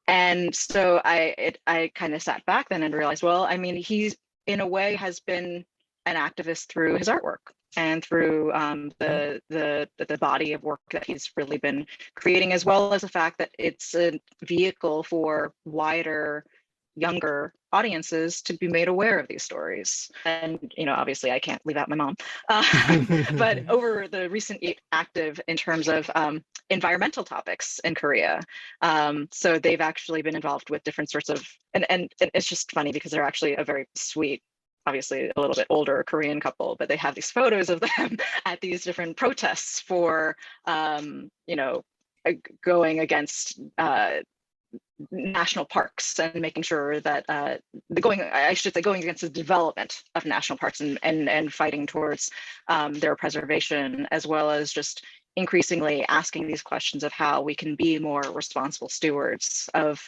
And so I kind of sat back then and realized, well, I mean, he's in a way has been an activist through his artwork and through the body of work that he's really been creating, as well as the fact that it's a vehicle for wider, younger audiences to be made aware of these stories. And obviously I can't leave out my mom, but over the recent active in terms of environmental topics in Korea. So they've actually been involved with different sorts of, and it's just funny because they're actually a very sweet, obviously a little bit older Korean couple, but they have these photos of them at these different protests for going against national parks and making sure that going against the development of national parks and fighting towards their preservation, as well as just increasingly asking these questions of how we can be more responsible stewards of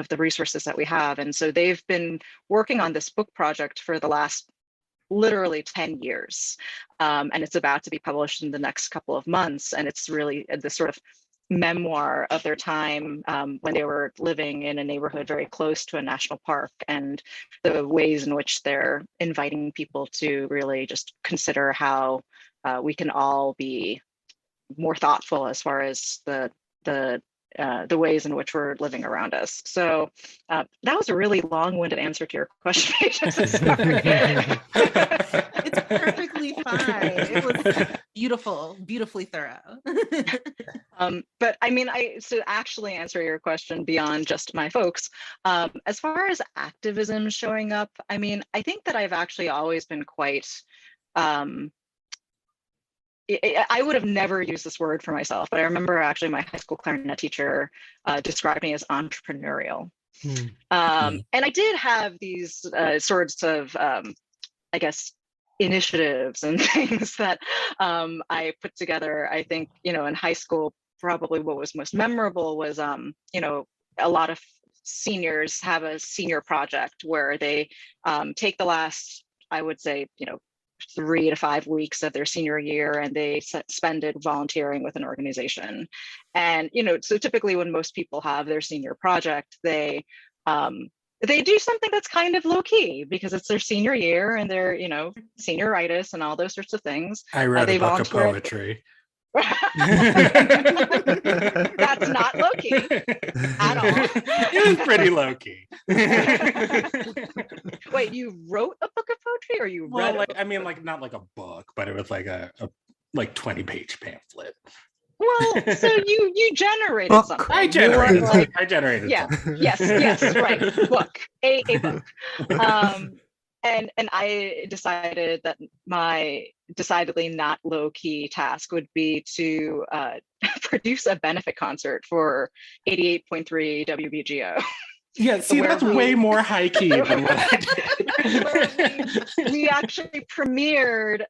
the resources that we have. And so they've been working on this book project for the last literally 10 years. And it's about to be published in the next couple of months. And it's really this sort of memoir of their time when they were living in a neighborhood very close to a national park, and the ways in which they're inviting people to really just consider how we can all be more thoughtful as far as the ways in which we're living around us. So that was a really long-winded answer to your question. It's perfectly fine. It was beautifully thorough. But I mean, to actually answer your question beyond just my folks, as far as activism showing up, I mean, I think that I've actually always been quite, I would have never used this word for myself, but I remember actually my high school clarinet teacher described me as entrepreneurial. Hmm. And I did have these sorts of, I guess, initiatives and things that I put together. I think, in high school, probably what was most memorable was, a lot of seniors have a senior project where they take the last, I would say, 3 to 5 weeks of their senior year, and they spend it volunteering with an organization. And so typically when most people have their senior project, they do something that's kind of low key because it's their senior year and they're senioritis and all those sorts of things. I read They a book of volunteer poetry. That's not low key at all. It was pretty low key. Wait, you wrote a book of poetry, or you read? Well, not like a book, but it was like a 20-page pamphlet. Well, so you generated Book. something. I generated something. Yes, right. Book. A book. And I decided that my decidedly not low-key task would be to produce a benefit concert for 88.3 WBGO. Yeah, see, that's way more high key than what I did. We actually premiered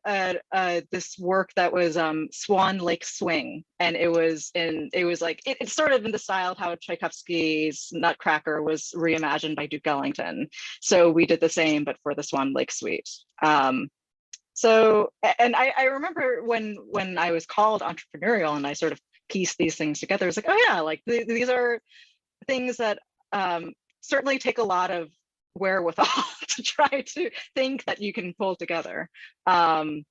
this work that was Swan Lake Swing, and it was like it's sort of in the style of how Tchaikovsky's Nutcracker was reimagined by Duke Ellington. So we did the same, but for the Swan Lake Suite. So, and I remember when I was called entrepreneurial and I sort of pieced these things together, it's like, oh yeah, like these are things that certainly take a lot of wherewithal to try to think that you can pull together. So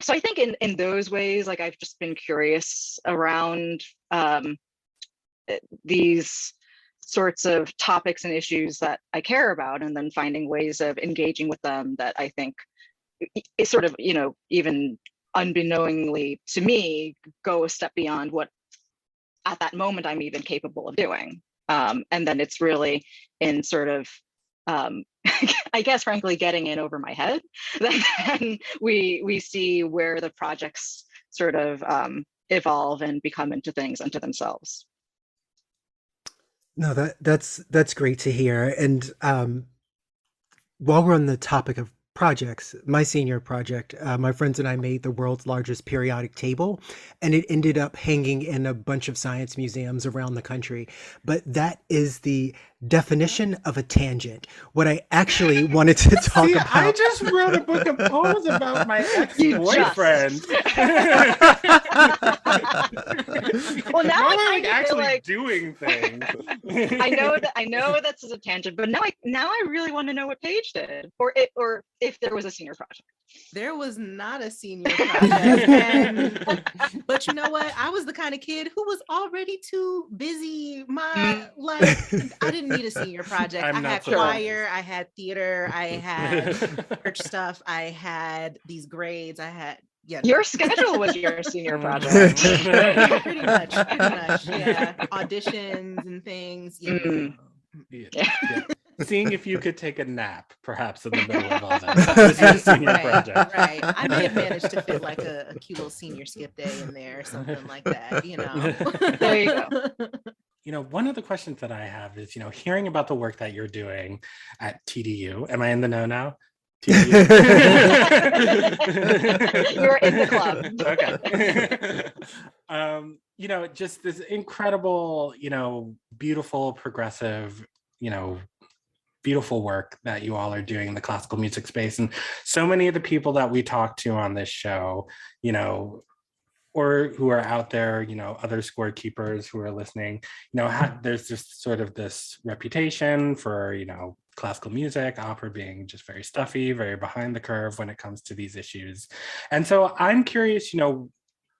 I think in those ways, like I've just been curious around these sorts of topics and issues that I care about, and then finding ways of engaging with them that I think is sort of, even unbeknowingly to me, go a step beyond what at that moment I'm even capable of doing. And then it's really in sort of, I guess, frankly, getting in over my head, then we see where the projects sort of evolve and become into things unto themselves. No, that's great to hear. And while we're on the topic of projects, my senior project, my friends and I made the world's largest periodic table, and it ended up hanging in a bunch of science museums around the country. But that is the definition of a tangent. What I actually wanted to talk See, about. I just wrote a book of poems about my ex-boyfriend. Well, now I'm I actually like doing things. I know that's a tangent, but now I really want to know what Paige did, or if there was a senior project. There was not a senior project. But you know what? I was the kind of kid who was already too busy. I didn't need a senior project. I had choir, I had theater, I had church stuff, I had these grades, I had your schedule was your senior project. pretty much, yeah. Auditions and things. Yeah. Seeing if you could take a nap, perhaps in the middle of all that. Was your senior project. Right. I may have managed to fit like a cute little senior skip day in there or something like that, There you go. One of the questions that I have is, hearing about the work that you're doing at TDU. Am I in the know now? TDU. You're in the club. Okay. Just this incredible, beautiful, progressive, beautiful work that you all are doing in the classical music space. And so many of the people that we talk to on this show, or who are out there, other scorekeepers who are listening, there's just sort of this reputation for, classical music, opera being just very stuffy, very behind the curve when it comes to these issues. And so I'm curious,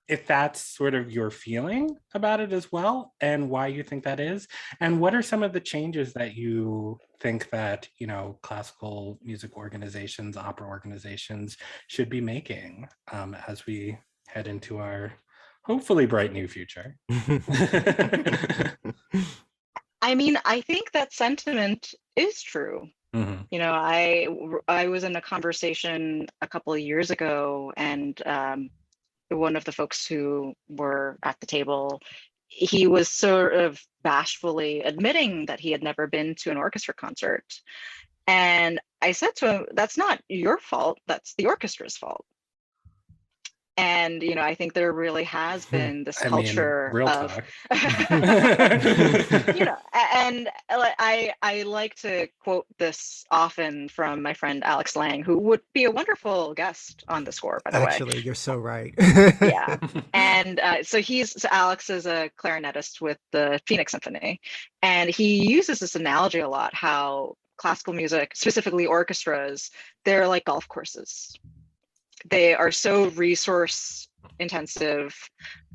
if that's sort of your feeling about it as well, and why you think that is, and what are some of the changes that you think that, classical music organizations, opera organizations should be making as we head into our hopefully bright new future? I think that sentiment is true. Mm-hmm. I was in a conversation a couple of years ago, and one of the folks who were at the table he was sort of bashfully admitting that he had never been to an orchestra concert. And I said to him, that's not your fault, that's the orchestra's fault. And, you know, I think there really has been this I mean, culture real of, talk. you know, and I like to quote this often from my friend Alex Lang, who would be a wonderful guest on the score, by the way. Actually, you're so right. Yeah. And so Alex is a clarinetist with the Phoenix Symphony, and he uses this analogy a lot, how classical music, specifically orchestras, they're like golf courses. They are so resource intensive,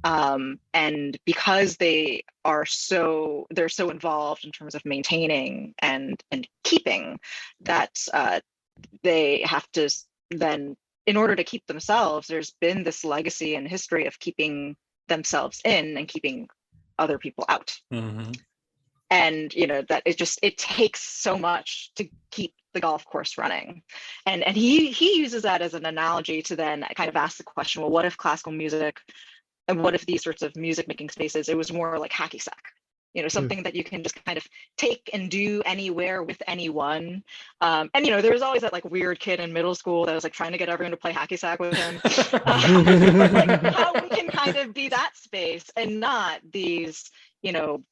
and because they're so involved in terms of maintaining and keeping, that they have to then, in order to keep themselves, there's been this legacy and history of keeping themselves in and keeping other people out. Mm-hmm. And you know that it takes so much to keep the golf course running. And he uses that as an analogy to then kind of ask the question, well, what if classical music, and what if these sorts of music making spaces, it was more like hacky sack, you know, something that you can just kind of take and do anywhere with anyone. And you know, there was always that like weird kid in middle school that was like trying to get everyone to play hacky sack with him. But like how we can kind of be that space and not these, you know,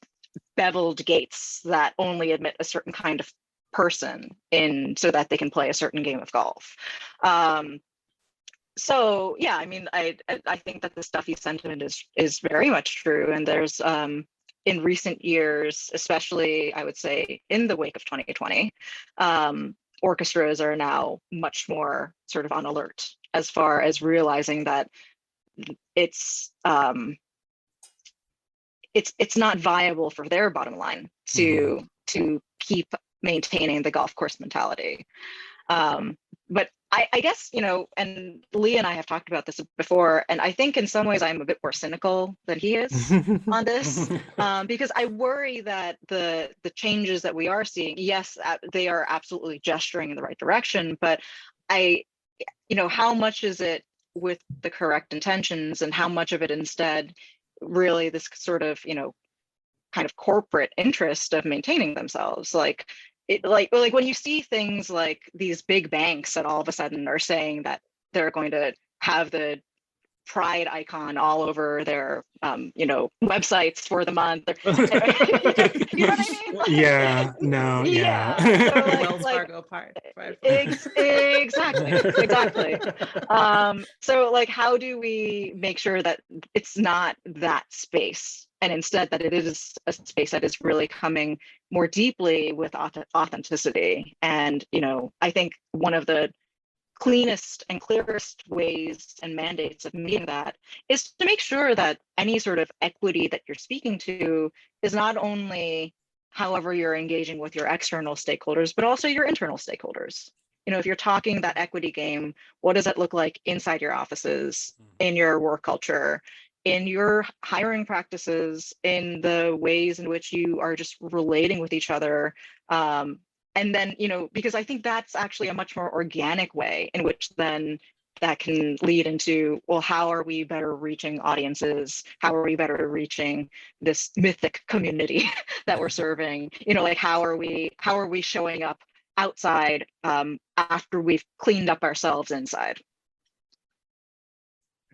beveled gates that only admit a certain kind of person in, so that they can play a certain game of golf. So yeah, I mean, I think that the Stuffy sentiment is very much true. And there's in recent years, especially I would say in the wake of 2020, orchestras are now much more sort of on alert as far as realizing that it's not viable for their bottom line to keep maintaining the golf course mentality. But I guess, you know, and Lee and I have talked about this before, and I think in some ways I'm a bit more cynical than he is on this, because I worry that the changes that we are seeing, yes, they are absolutely gesturing in the right direction, but you know, how much is it with the correct intentions, and how much of it instead really this sort of, you know, kind of corporate interest of maintaining themselves? Like when you see things like these big banks that all of a sudden are saying that they're going to have the pride icon all over their you know, websites for the month. You know what I mean? Like, Yeah, no, yeah. So Wells Fargo part. Exactly. So like, how do we make sure that it's not that space, and instead that it is a space that is really coming more deeply with authenticity? And you know, I think one of the cleanest and clearest ways and mandates of meeting that is to make sure that any sort of equity that you're speaking to is not only however you're engaging with your external stakeholders, but also your internal stakeholders. You know, if you're talking that equity game, what does it look like inside your offices, in your work culture, in your hiring practices, in the ways in which you are just relating with each other? And then, you know, because I think that's actually a much more organic way in which then that can lead into, well, how are we better reaching audiences? How are we better reaching this mythic community that we're serving? You know, like how are we showing up outside after we've cleaned up ourselves inside?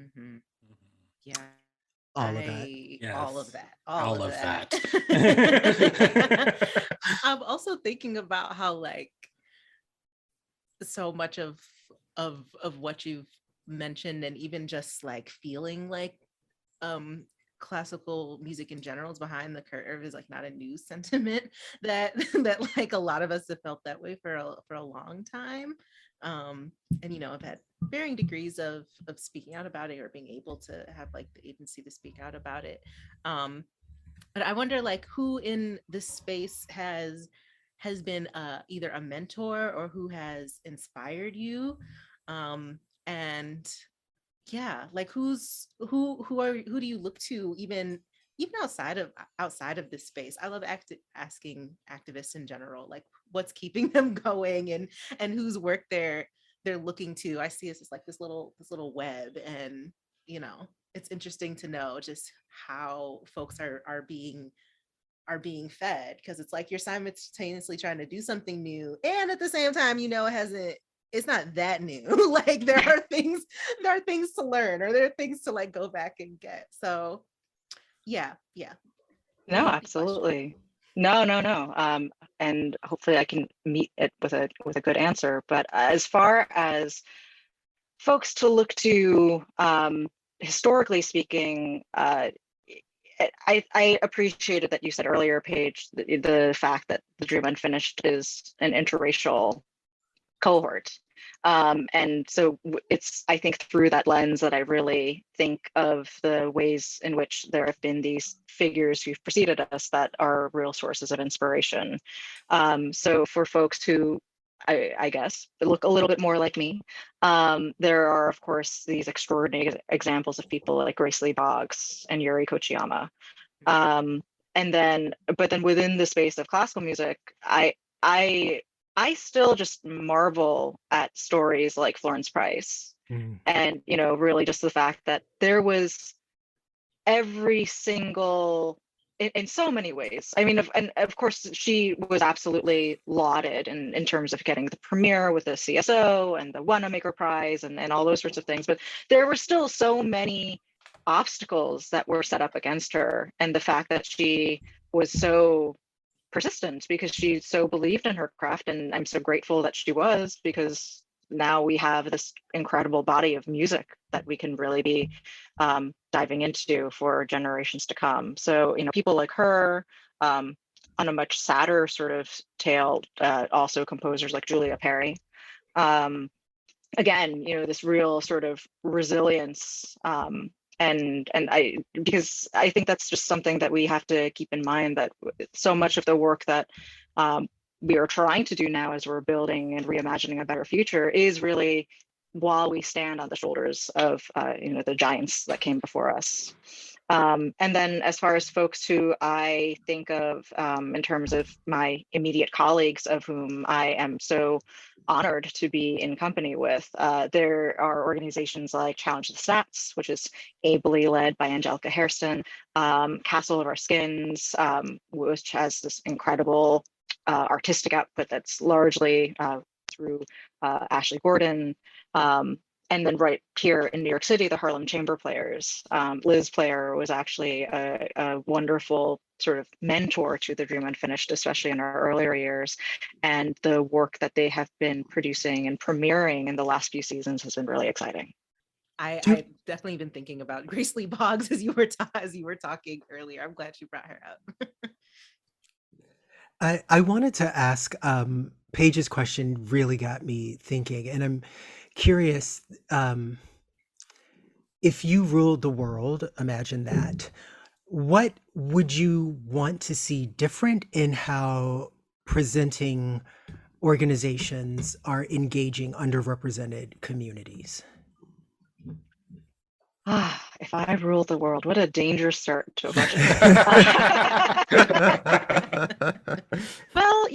Mm-hmm. Yeah. All of that. Yes. All of that. I'm also thinking about how like so much of what you've mentioned, and even just like feeling like classical music in general is behind the curve, is like not a new sentiment that like a lot of us have felt that way for a long time. And you know, I've had varying degrees of speaking out about it, or being able to have like the agency to speak out about it. But I wonder like who in this space has been either a mentor or who has inspired you. And yeah, like who do you look to even outside of this space? I love asking activists in general, like what's keeping them going, and whose work they're looking to. I see it's just like this little web, and you know, it's interesting to know just how folks are being fed, because it's like you're simultaneously trying to do something new and at the same time, it's not that new. Like there are things to learn, or there are things to like go back and get. So yeah. No, Lengthy question. absolutely. No, no, no. And hopefully I can meet it with a good answer. But as far as folks to look to, historically speaking, I appreciated that you said earlier, Paige, the fact that the Dream Unfinished is an interracial cohort. And so it's, I think, through that lens that I really think of the ways in which there have been these figures who've preceded us that are real sources of inspiration. So for folks who I guess look a little bit more like me, there are, of course, these extraordinary examples of people like Grace Lee Boggs and Yuri Kochiyama. And then, but then within the space of classical music, I still just marvel at stories like Florence Price, and really just the fact that there was every single, in so many ways. I mean, and of course, she was absolutely lauded in terms of getting the premiere with the CSO and the Wanamaker Prize and all those sorts of things. But there were still so many obstacles that were set up against her, and the fact that she was so persistent because she so believed in her craft, and I'm so grateful that she was, because now we have this incredible body of music that we can really be diving into for generations to come. So people like her, on a much sadder sort of tale, also composers like Julia Perry, again, this real sort of resilience, and because I think that's just something that we have to keep in mind, that so much of the work that we are trying to do now as we're building and reimagining a better future is really while we stand on the shoulders of the giants that came before us. And then as far as folks who I think of in terms of my immediate colleagues, of whom I am so honored to be in company with, there are organizations like Challenge the Stats, which is ably led by Angelica Hairston, Castle of Our Skins, which has this incredible artistic output that's largely through Ashley Gordon. And then right here in New York City, the Harlem Chamber Players. Liz Player was actually a wonderful sort of mentor to the Dream Unfinished, especially in our earlier years. And the work that they have been producing and premiering in the last few seasons has been really exciting. I've definitely been thinking about Grace Lee Boggs as you were talking earlier. I'm glad you brought her up. I wanted to ask, Paige's question really got me thinking, and I'm curious, if you ruled the world, imagine that, what would you want to see different in how presenting organizations are engaging underrepresented communities? If I ruled the world, what a dangerous start to a budget. Well,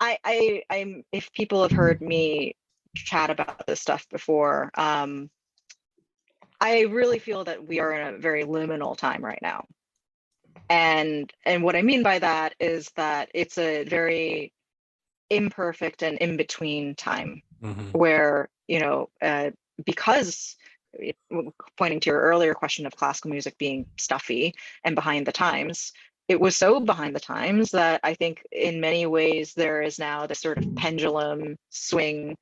I'm, if people have heard me chat about this stuff before, I really feel that we are in a very liminal time right now. And what I mean by that is that it's a very imperfect and in-between time, where, because pointing to your earlier question of classical music being stuffy and behind the times, it was so behind the times that I think in many ways there is now this sort of pendulum swing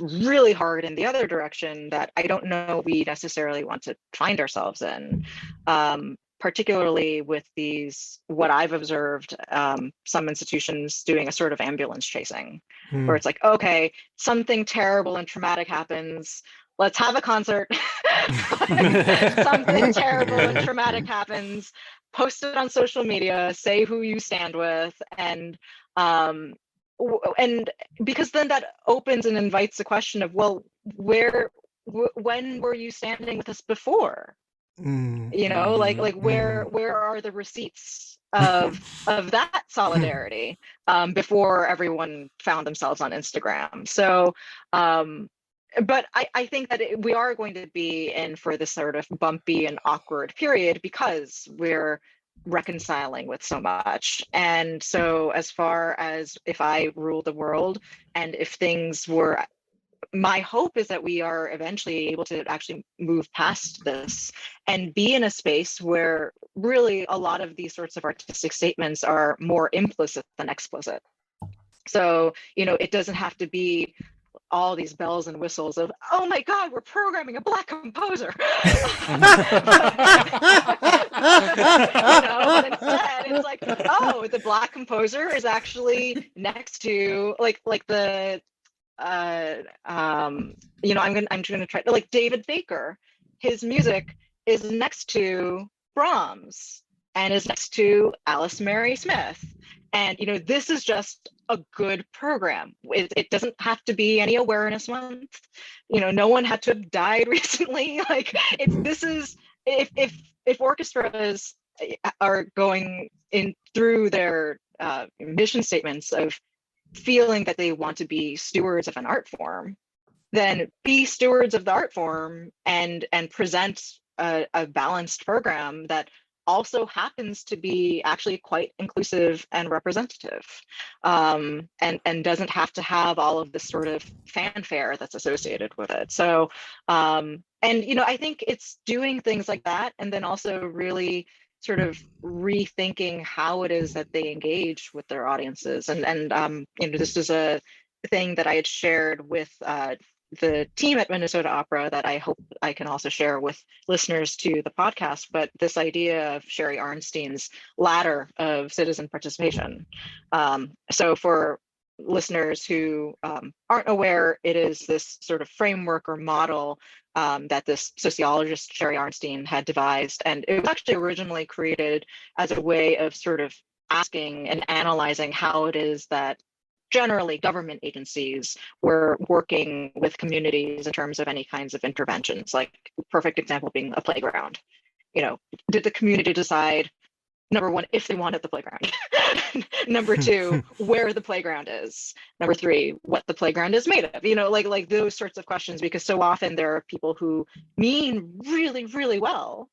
really hard in the other direction that I don't know we necessarily want to find ourselves in. Particularly with these, what I've observed, some institutions doing a sort of ambulance chasing, where it's like, okay, something terrible and traumatic happens, let's have a concert. Something terrible and traumatic happens, post it on social media, say who you stand with, and because then that opens and invites the question of, well, when were you standing with us before? Like where are the receipts of that solidarity before everyone found themselves on Instagram? So but I think that we are going to be in for this sort of bumpy and awkward period because we're reconciling with so much. And so as far as if I rule the world and if things were, my hope is that we are eventually able to actually move past this and be in a space where really a lot of these sorts of artistic statements are more implicit than explicit. So, you know, it doesn't have to be all these bells and whistles of, oh my God, we're programming a Black composer. You know, but instead it's like, oh, the Black composer is actually next to like the you know, I'm gonna try, like David Baker, his music is next to Brahms and is next to Alice Mary Smith. And you know, this is just a good program. It doesn't have to be any awareness month. You know, no one had to have died recently. Like this is, if orchestras are going in through their mission statements of feeling that they want to be stewards of an art form, then be stewards of the art form and present a balanced program that also happens to be actually quite inclusive and representative, and doesn't have to have all of this sort of fanfare that's associated with it. So and you know, I think it's doing things like that and then also really sort of rethinking how it is that they engage with their audiences. And you know, this is a thing that I had shared with the team at Minnesota Opera that I hope I can also share with listeners to the podcast, but this idea of Sherry Arnstein's ladder of citizen participation. So for listeners who aren't aware, it is this sort of framework or model that this sociologist Sherry Arnstein had devised. And it was actually originally created as a way of sort of asking and analyzing how it is that generally government agencies were working with communities in terms of any kinds of interventions, like perfect example being a playground. You know, did the community decide, number one, if they wanted the playground? Number two, where the playground is? Number three, what the playground is made of? You know, like those sorts of questions, because so often there are people who mean really, really well,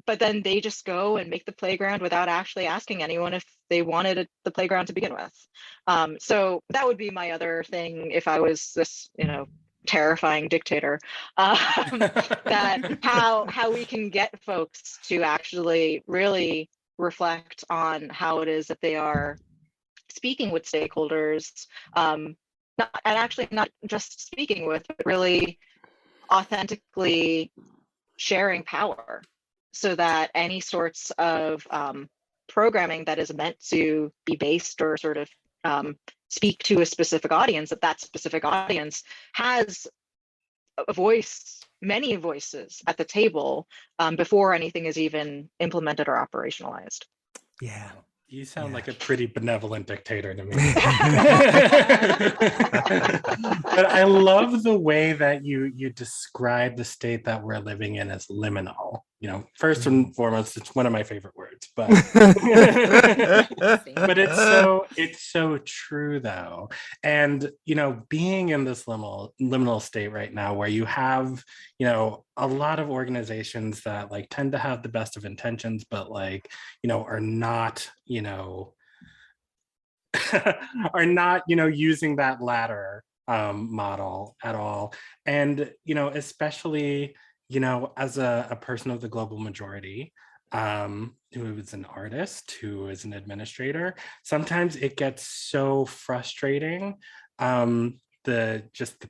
but then they just go and make the playground without actually asking anyone if they wanted the playground to begin with. So that would be my other thing if I was this, you know, terrifying dictator, that how we can get folks to actually really reflect on how it is that they are speaking with stakeholders, and actually not just speaking with, but really authentically sharing power, so that any sorts of programming that is meant to be based or sort of speak to a specific audience, that specific audience has a voice, many voices at the table before anything is even implemented or operationalized. Yeah. You sound like a pretty benevolent dictator to me. But I love the way that you describe the state that we're living in as liminal. You know, first and foremost, it's one of my favorite words, but but it's so true though. And you know, being in this liminal state right now, where you have, you know, a lot of organizations that like tend to have the best of intentions, but like, you know, are not, you know, are not, you know, using that ladder model at all. And, you know, especially, you know, as a person of the global majority, who is an artist, who is an administrator, sometimes it gets so frustrating. The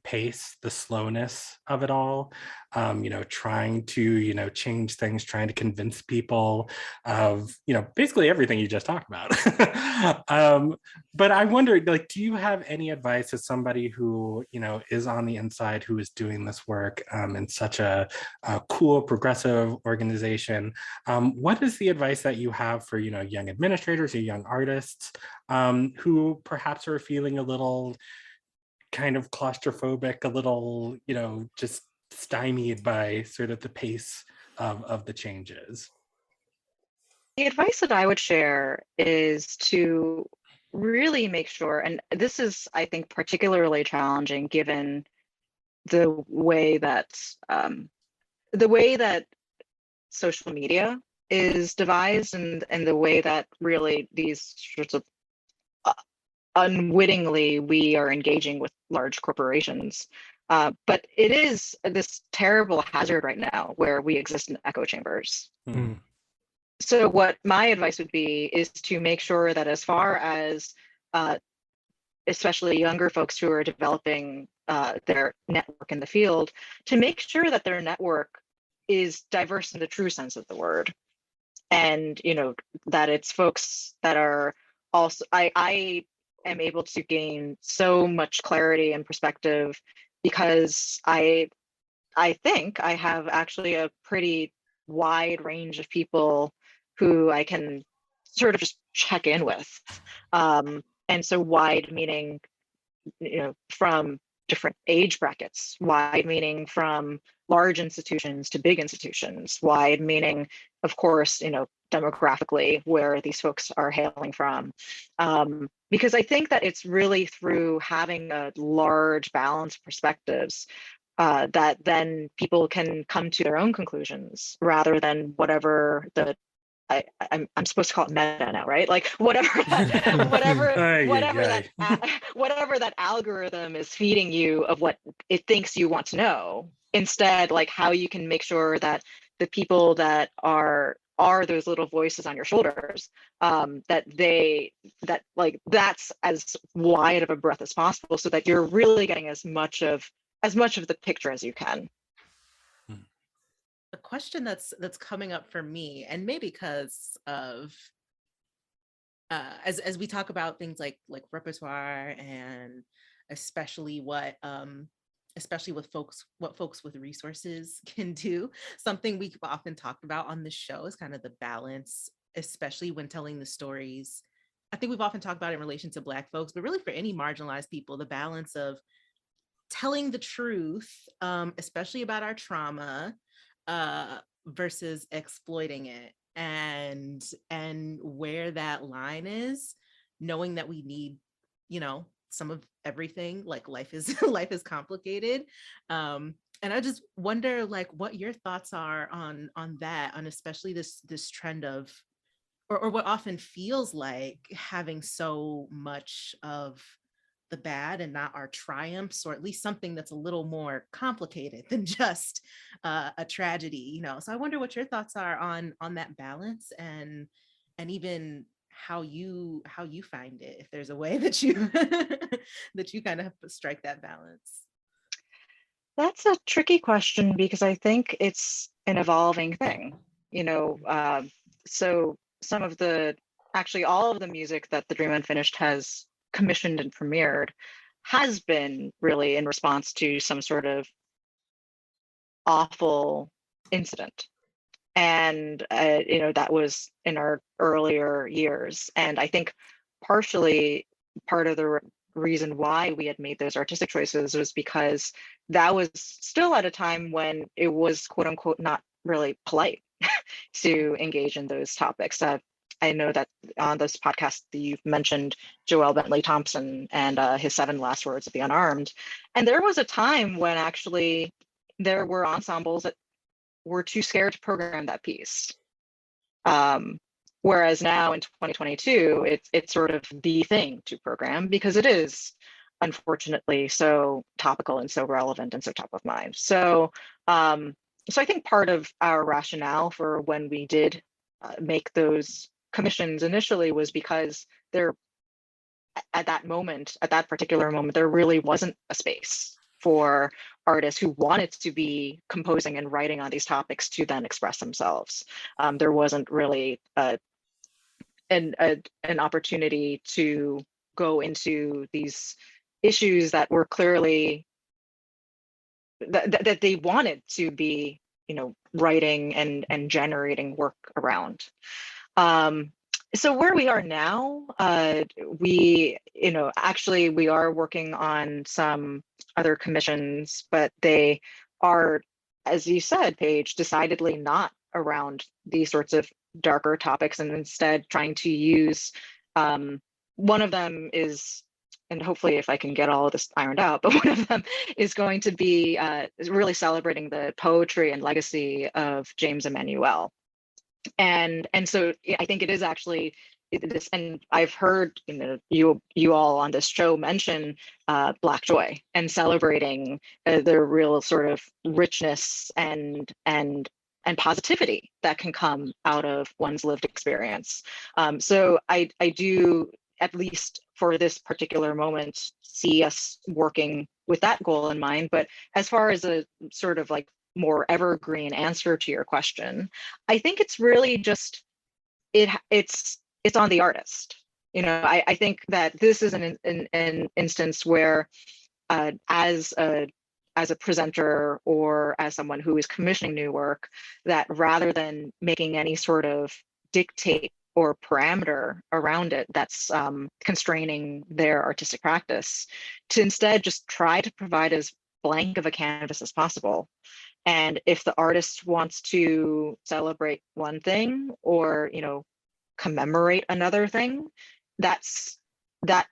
pace, the slowness of it all, you know, trying to, you know, change things, trying to convince people of, you know, basically everything you just talked about. But I wondered, like, do you have any advice as somebody who, you know, is on the inside, who is doing this work in such a cool, progressive organization? What is the advice that you have for, you know, young administrators or young artists who perhaps are feeling a little kind of claustrophobic, a little, you know, just stymied by sort of the pace of the changes? The advice that I would share is to really make sure, and this is, I think, particularly challenging given the way that the way that social media is devised, and the way that really these sorts of unwittingly we are engaging with large corporations. But it is this terrible hazard right now where we exist in echo chambers. Mm. So what my advice would be is to make sure that as far as especially younger folks who are developing their network in the field, to make sure that their network is diverse in the true sense of the word. And, you know, that it's folks that are also, I am able to gain so much clarity and perspective because I think I have actually a pretty wide range of people who I can sort of just check in with. And so wide meaning, you know, from different age brackets, wide meaning from large institutions to big institutions, wide meaning, of course, you know, demographically where these folks are hailing from. Because I think that it's really through having a large balance of perspectives that then people can come to their own conclusions rather than whatever the I'm supposed to call it meta now, right? Like whatever that, whatever that algorithm is feeding you of what it thinks you want to know. Instead, like how you can make sure that the people that are those little voices on your shoulders, that like that's as wide of a breadth as possible, so that you're really getting as much of the picture as you can. The question that's coming up for me, and maybe because of as we talk about things like repertoire, and especially what folks with resources can do, something we've often talked about on this show is kind of the balance, especially when telling the stories. I think we've often talked about it in relation to Black folks, but really for any marginalized people, the balance of telling the truth, especially about our trauma, versus exploiting it, and where that line is, knowing that we need, you know, some of everything. Like life is life is complicated, and I just wonder like what your thoughts are on that, on especially this trend of, or what often feels like having so much of the bad and not our triumphs, or at least something that's a little more complicated than just a tragedy, you know. So I wonder what your thoughts are on that balance, and even how you find it, if there's a way that you that you kind of strike that balance. That's a tricky question because I think it's an evolving thing, you know. So some of the, actually all of the music that the Dream Unfinished has commissioned and premiered has been really in response to some sort of awful incident. And, you know, that was in our earlier years. And I think partially part of the reason why we had made those artistic choices was because that was still at a time when it was quote unquote not really polite to engage in those topics. I know that on this podcast you've mentioned Joel Bentley Thompson and his 7 last words of the unarmed. And there was a time when actually there were ensembles that were too scared to program that piece. Whereas now in 2022, it's sort of the thing to program because it is unfortunately so topical and so relevant and so top of mind. So, so I think part of our rationale for when we did make those commissions initially was because there, at that particular moment, there really wasn't a space for artists who wanted to be composing and writing on these topics to then express themselves. There wasn't really an opportunity to go into these issues that were clearly that they wanted to be, you know, writing and generating work around. So where we are now, we, you know, actually we are working on some other commissions, but they are, as you said, Paige, decidedly not around these sorts of darker topics, and instead trying to use, one of them is and hopefully if I can get all of this ironed out, but one of them is going to be really celebrating the poetry and legacy of James Emmanuel. And so I think it is actually this, and I've heard you all on this show mention Black joy and celebrating the real sort of richness and positivity that can come out of one's lived experience. So I do, at least for this particular moment, see us working with that goal in mind. But as far as a sort of like more evergreen answer to your question, I think it's really just it's on the artist. I think that this is an instance where as a presenter or as someone who is commissioning new work, that rather than making any sort of dictate or parameter around it that's constraining their artistic practice, to instead just try to provide as blank of a canvas as possible. And if the artist wants to celebrate one thing or, commemorate another thing, that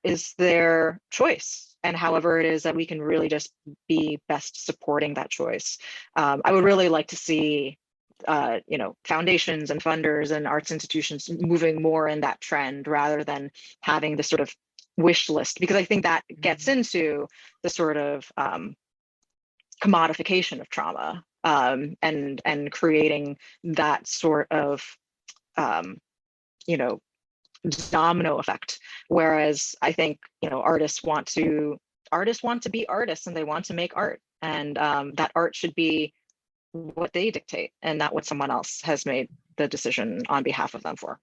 is their choice. And however it is that we can really just be best supporting that choice. I would really like to see, foundations and funders and arts institutions moving more in that trend rather than having this sort of wish list, because I think that gets into the sort of commodification of trauma, and creating that sort of domino effect. Whereas I think artists want to be artists, and they want to make art, and that art should be what they dictate and not what someone else has made the decision on behalf of them for.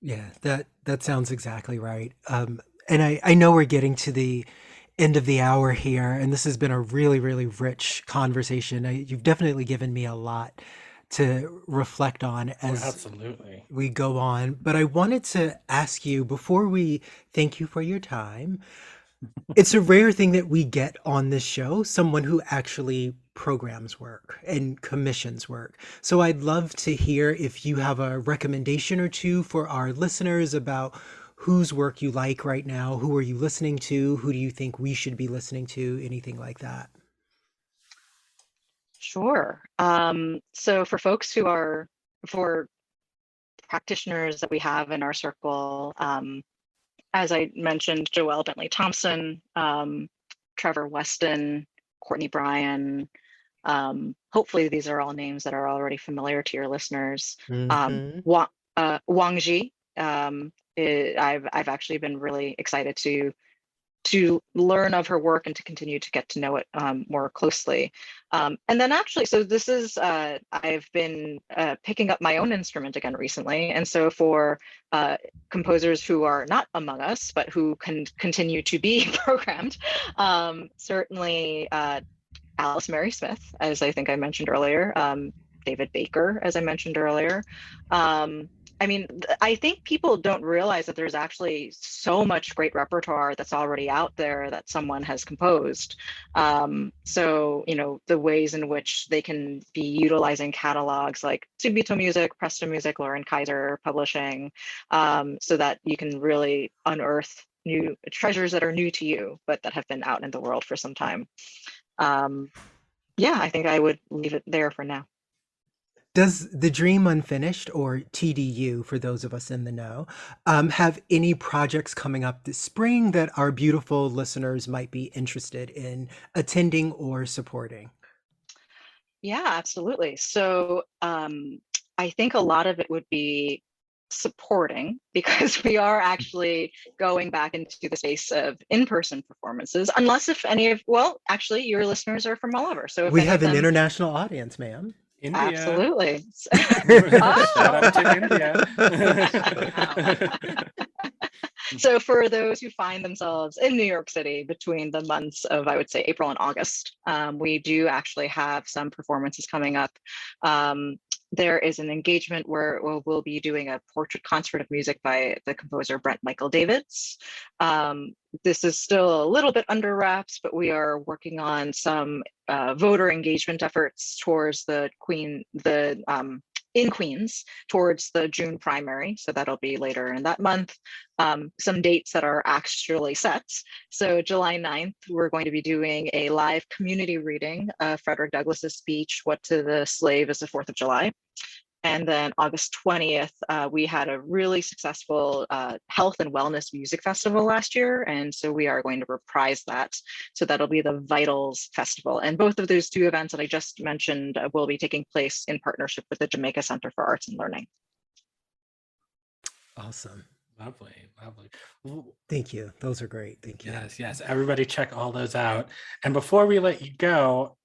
Yeah, that sounds exactly right. And I know we're getting to the end of the hour here, and this has been a really, really rich conversation. You've definitely given me a lot to reflect on as Absolutely. we go on. But I wanted to ask you, before we thank you for your time, it's a rare thing that we get on this show, someone who actually programs work and commissions work. So I'd love to hear if you have a recommendation or two for our listeners about whose work you like right now. Who are you listening to? Who do you think we should be listening to? Anything like that? Sure. So for practitioners that we have in our circle, as I mentioned, Joelle Bentley Thompson, Trevor Weston, Courtney Bryan. Hopefully these are all names that are already familiar to your listeners. Mhm. Wang Ji, I've actually been really excited to learn of her work and to continue to get to know it more closely. And then actually, so this is, I've been picking up my own instrument again recently. And so for composers who are not among us, but who can continue to be programmed, certainly Alice Mary Smith, as I think I mentioned earlier, David Baker, as I mentioned earlier. I mean, I think people don't realize that there's actually so much great repertoire that's already out there that someone has composed. So, the ways in which they can be utilizing catalogs like Subito Music, Presto Music, Lauren Kaiser Publishing, so that you can really unearth new treasures that are new to you, but that have been out in the world for some time. Yeah, I think I would leave it there for now. Does The Dream Unfinished, or TDU for those of us in the know, have any projects coming up this spring that our beautiful listeners might be interested in attending or supporting? Yeah, absolutely. So I think a lot of it would be supporting, because we are actually going back into the space of in-person performances, unless if any of, well, actually your listeners are from all over. So if We any have of an them, international audience, ma'am. India. absolutely. Shout out to India. So for those who find themselves in New York City between the months of, I would say, April and August, we do actually have some performances coming up. There is an engagement where we'll be doing a portrait concert of music by the composer Brent Michael Davids. This is still a little bit under wraps, but we are working on some voter engagement efforts towards the in Queens towards the June primary. So that'll be later in that month. Some dates that are actually set. So July 9th, we're going to be doing a live community reading of Frederick Douglass's speech, What to the Slave is the 4th of July. And then August 20th, we had a really successful health and wellness music festival last year. And so we are going to reprise that. So that'll be the Vitals Festival. And both of those two events that I just mentioned will be taking place in partnership with the Jamaica Center for Arts and Learning. Awesome. Lovely, lovely. Thank you. Those are great. Thank you. Yes, yes. Everybody check all those out. And before we let you go,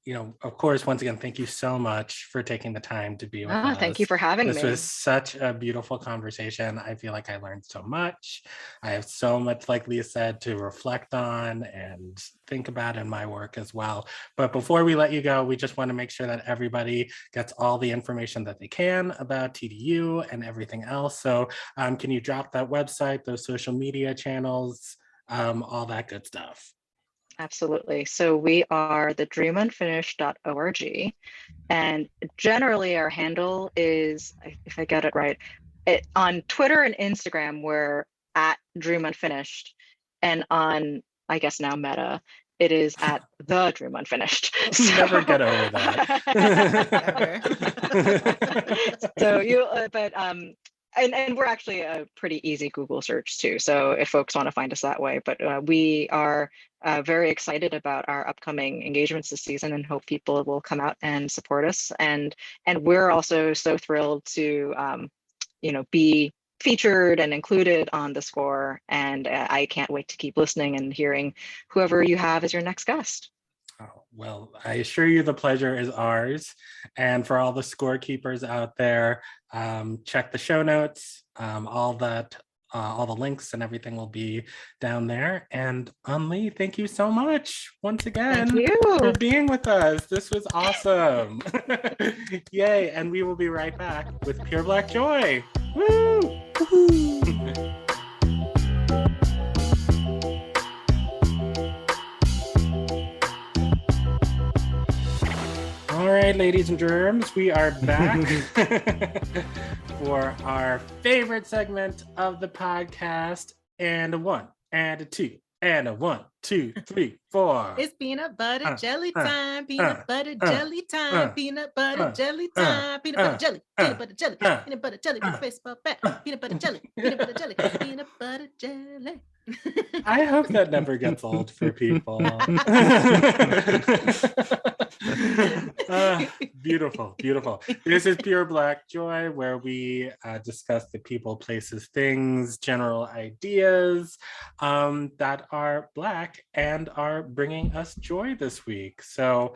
of course, once again, thank you so much for taking the time to be with us. Thank you for having me. This was such a beautiful conversation. I feel like I learned so much. I have so much, like Leah said, to reflect on and think about in my work as well. But before we let you go, we just want to make sure that everybody gets all the information that they can about TDU and everything else. So can you drop that website, those social media channels, all that good stuff? Absolutely. So we are the dreamunfinished.org. And generally our handle is, if I get it right, on Twitter and Instagram, we're at dreamunfinished. And on, I guess now Meta, it is at the Dream Unfinished. So, never get over that. So and we're actually a pretty easy Google search too. So if folks want to find us that way, but we are very excited about our upcoming engagements this season and hope people will come out and support us. And we're also so thrilled to, be featured and included on the score. And I can't wait to keep listening and hearing whoever you have as your next guest. Oh, well, I assure you the pleasure is ours. And for all the scorekeepers out there, check the show notes. All the links and everything will be down there. And Eun Lee, thank you so much once again for being with us. This was awesome. Yay. And we will be right back with Pure Black Joy. Woo! All right, ladies and germs, we are back for our favorite segment of the podcast. And a 1, and a 2, and a 1, 2, 3, 4. It's peanut butter jelly time, peanut butter jelly time, peanut butter jelly time, peanut butter jelly, peanut butter jelly, peanut butter jelly, with a baseball bat, peanut butter jelly, peanut butter jelly, peanut butter jelly. I hope that never gets old for people. Beautiful, beautiful. This is Pure Black Joy, where we discuss the people, places, things, general ideas that are Black and are bringing us joy this week. So,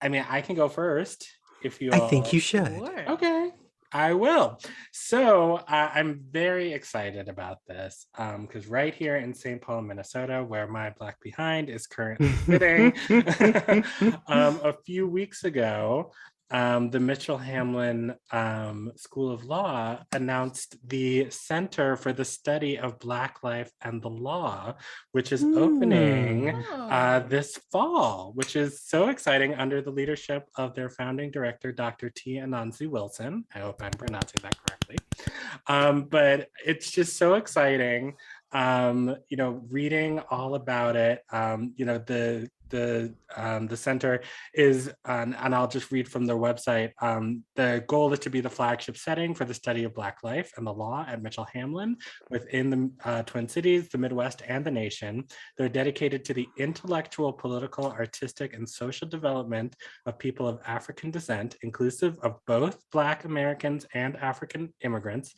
I mean, I can go first if you. I think you should. Sure. Okay. I will. So I'm very excited about this because right here in St. Paul, Minnesota, where my Black Behind is currently sitting, a few weeks ago, the Mitchell Hamlin School of Law announced the Center for the Study of Black Life and the Law, which is opening this fall, which is so exciting under the leadership of their founding director, Dr. T. Anansi Wilson. I hope I'm pronouncing that correctly. But it's just so exciting. Reading all about it, the center is, and I'll just read from their website, the goal is to be the flagship setting for the study of Black life and the law at Mitchell Hamlin within the Twin Cities, the Midwest, and the nation. They're dedicated to the intellectual, political, artistic, and social development of people of African descent, inclusive of both Black Americans and African immigrants,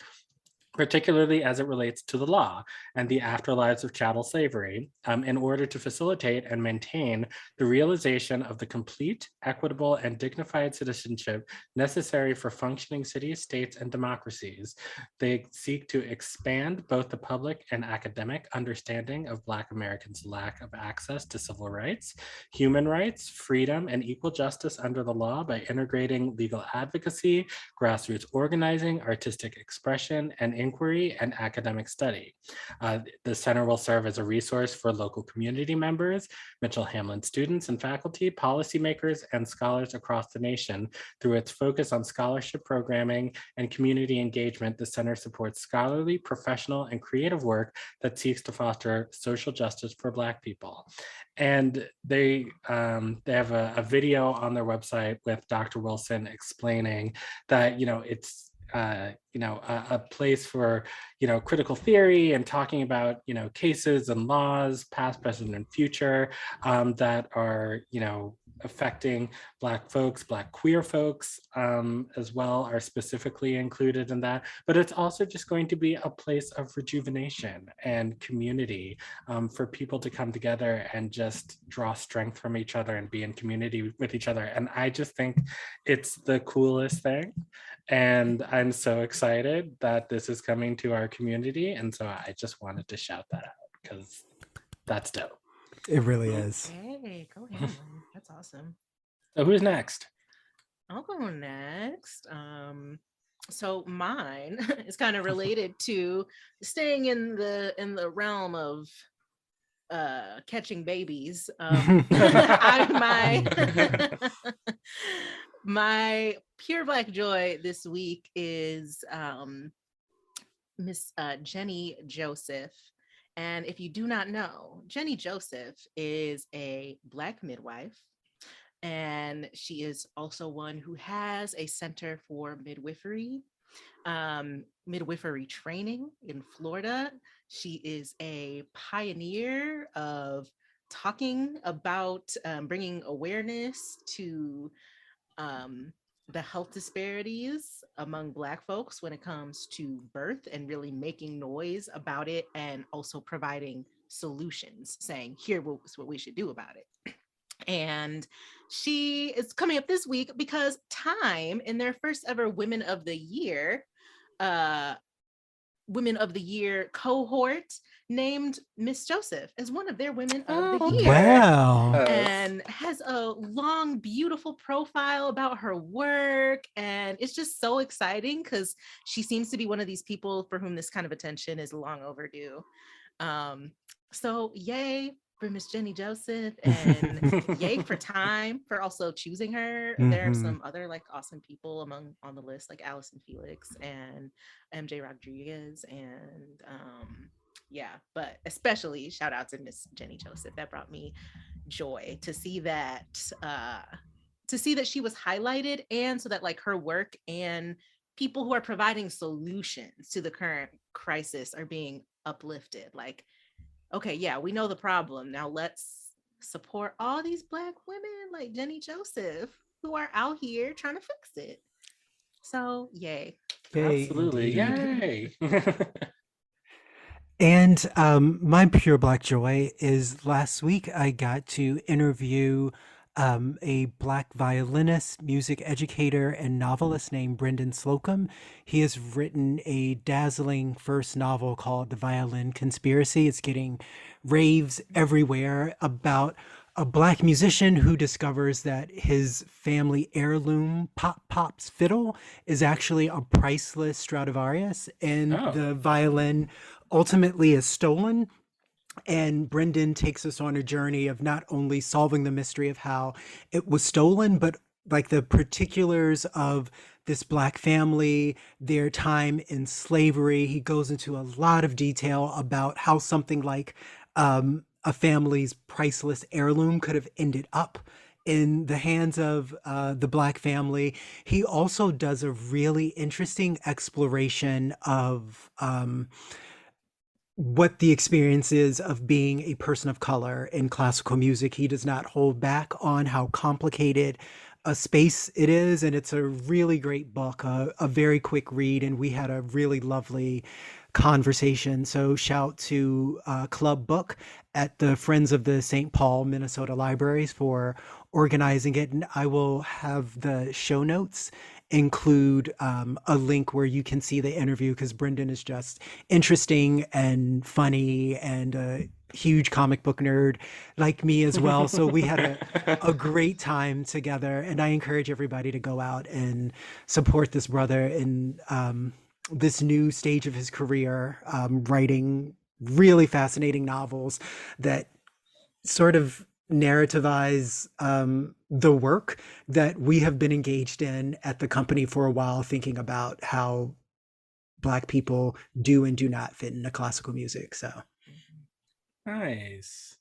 particularly as it relates to the law and the afterlives of chattel slavery, in order to facilitate and maintain the realization of the complete, equitable, and dignified citizenship necessary for functioning cities, states, and democracies. They seek to expand both the public and academic understanding of Black Americans' lack of access to civil rights, human rights, freedom, and equal justice under the law by integrating legal advocacy, grassroots organizing, artistic expression, and inquiry and academic study. The center will serve as a resource for local community members, Mitchell Hamlin students and faculty, policymakers, and scholars across the nation. Through its focus on scholarship programming and community engagement, the center supports scholarly, professional, and creative work that seeks to foster social justice for Black people. And they have a video on their website with Dr. Wilson explaining that, it's a place for, critical theory and talking about, cases and laws, past, present, and future, that are, affecting Black folks, Black queer folks as well, are specifically included in that. But it's also just going to be a place of rejuvenation and community for people to come together and just draw strength from each other and be in community with each other. And I just think it's the coolest thing. And I'm so excited that this is coming to our community. And so I just wanted to shout that out because that's dope. It really is. Hey, go ahead. That's awesome. So who's next? I'll go next. So mine is kind of related to staying in the realm of catching babies. My pure Black joy this week is Miss Jenny Joseph. And if you do not know, Jenny Joseph is a Black midwife, and she is also one who has a center for midwifery training in Florida. She is a pioneer of talking about bringing awareness to the health disparities among Black folks when it comes to birth, and really making noise about it, and also providing solutions, saying, here's what we should do about it. And she is coming up this week because Time, in their first ever Women of the Year cohort, named Miss Joseph as one of their Women of the Year. Wow. And has a long, beautiful profile about her work. And it's just so exciting because she seems to be one of these people for whom this kind of attention is long overdue. So yay for Miss Jenny Joseph, and yay for Time for also choosing her. There are some other awesome people on the list, like Allison Felix and MJ Rodriguez, and but especially shout out to Miss Jenny Joseph. That brought me joy to see that she was highlighted, and so that her work and people who are providing solutions to the current crisis are being uplifted. Okay, yeah, we know the problem. Now let's support all these Black women like Jenny Joseph who are out here trying to fix it. So yay. Absolutely. Yay. And my pure Black joy is last week I got to interview a Black violinist, music educator, and novelist named Brendan Slocum. He has written a dazzling first novel called The Violin Conspiracy. It's getting raves everywhere, about a Black musician who discovers that his family heirloom Pop's fiddle is actually a priceless Stradivarius, and the violin ultimately is stolen. And Brendan takes us on a journey of not only solving the mystery of how it was stolen, but the particulars of this Black family, their time in slavery. He goes into a lot of detail about how something like a family's priceless heirloom could have ended up in the hands of the Black family. He also does a really interesting exploration of what the experience is of being a person of color in classical music. He does not hold back on how complicated a space it is, and it's a really great book, a very quick read, and we had a really lovely conversation. So shout to Club Book at the Friends of the St. Paul, Minnesota Libraries for organizing it, and I will have the show notes include a link where you can see the interview, because Brendan is just interesting and funny and a huge comic book nerd like me as well. So we had a great time together, and I encourage everybody to go out and support this brother. And this new stage of his career, writing really fascinating novels that sort of narrativize the work that we have been engaged in at the company for a while, thinking about how Black people do and do not fit into classical music. So Nice.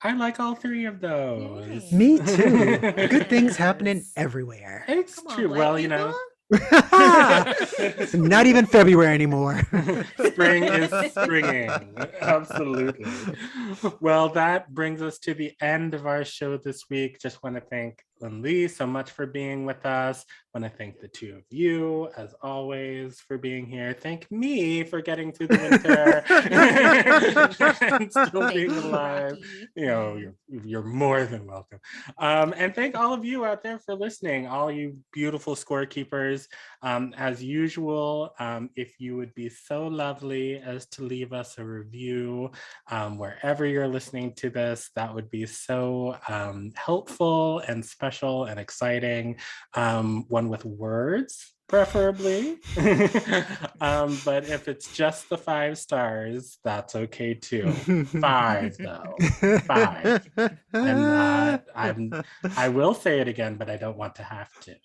I like all three of those. Yay. me too. Good things happening Yes. everywhere. It's Come on, true. Black Well, you know, people. It's not even February anymore. spring is springing. Absolutely. Well, that brings us to the end of our show this week. Just want to thank Eun Lee so much for being with us. Want to thank the two of you, as always, for being here. Thank me for getting through the winter and still Thank being you, alive. Rocky. You know, you're more than welcome. And thank all of you out there for listening, all you beautiful scorekeepers. As usual, if you would be so lovely as to leave us a review wherever you're listening to this, that would be so helpful and special and exciting. One with words, preferably. But if it's just the 5 stars, that's okay too. 5 though. 5. I will say it again, but I don't want to have to.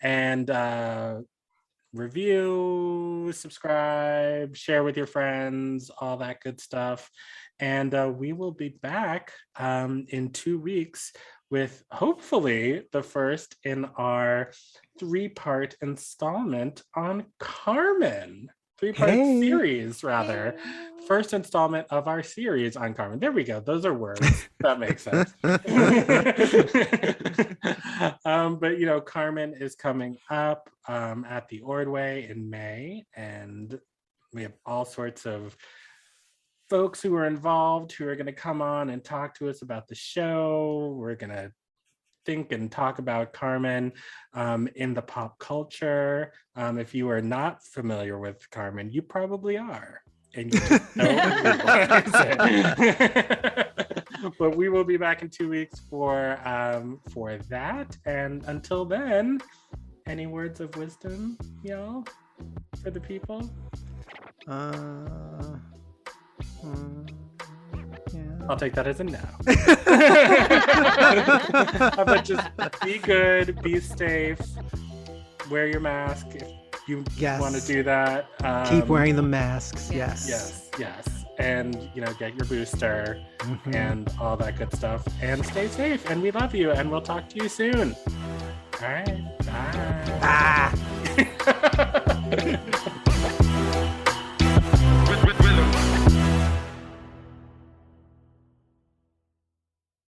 And review, subscribe, share with your friends, all that good stuff. And we will be back in 2 weeks with hopefully the first in our 3-part installment on Carmen. 3-part Hey. series, rather. First installment of our series on Carmen. There we go. Those are words. That makes sense. But, you know, Carmen is coming up at the Ordway in May, and we have all sorts of folks who are involved who are going to come on and talk to us about the show. We're going to think and talk about Carmen in the pop culture. If you are not familiar with Carmen, you probably are. And you just don't realize it. But we will be back in 2 weeks for that. And until then, any words of wisdom, y'all, for the people? Yeah. I'll take that as a no. But just be good, be safe, wear your mask if you Yes. want to do that. Keep wearing the masks. Yes. Yes. And, you know, get your booster Mhm. and all that good stuff. And stay safe. And we love you. And we'll talk to you soon. All right. Bye. Ah.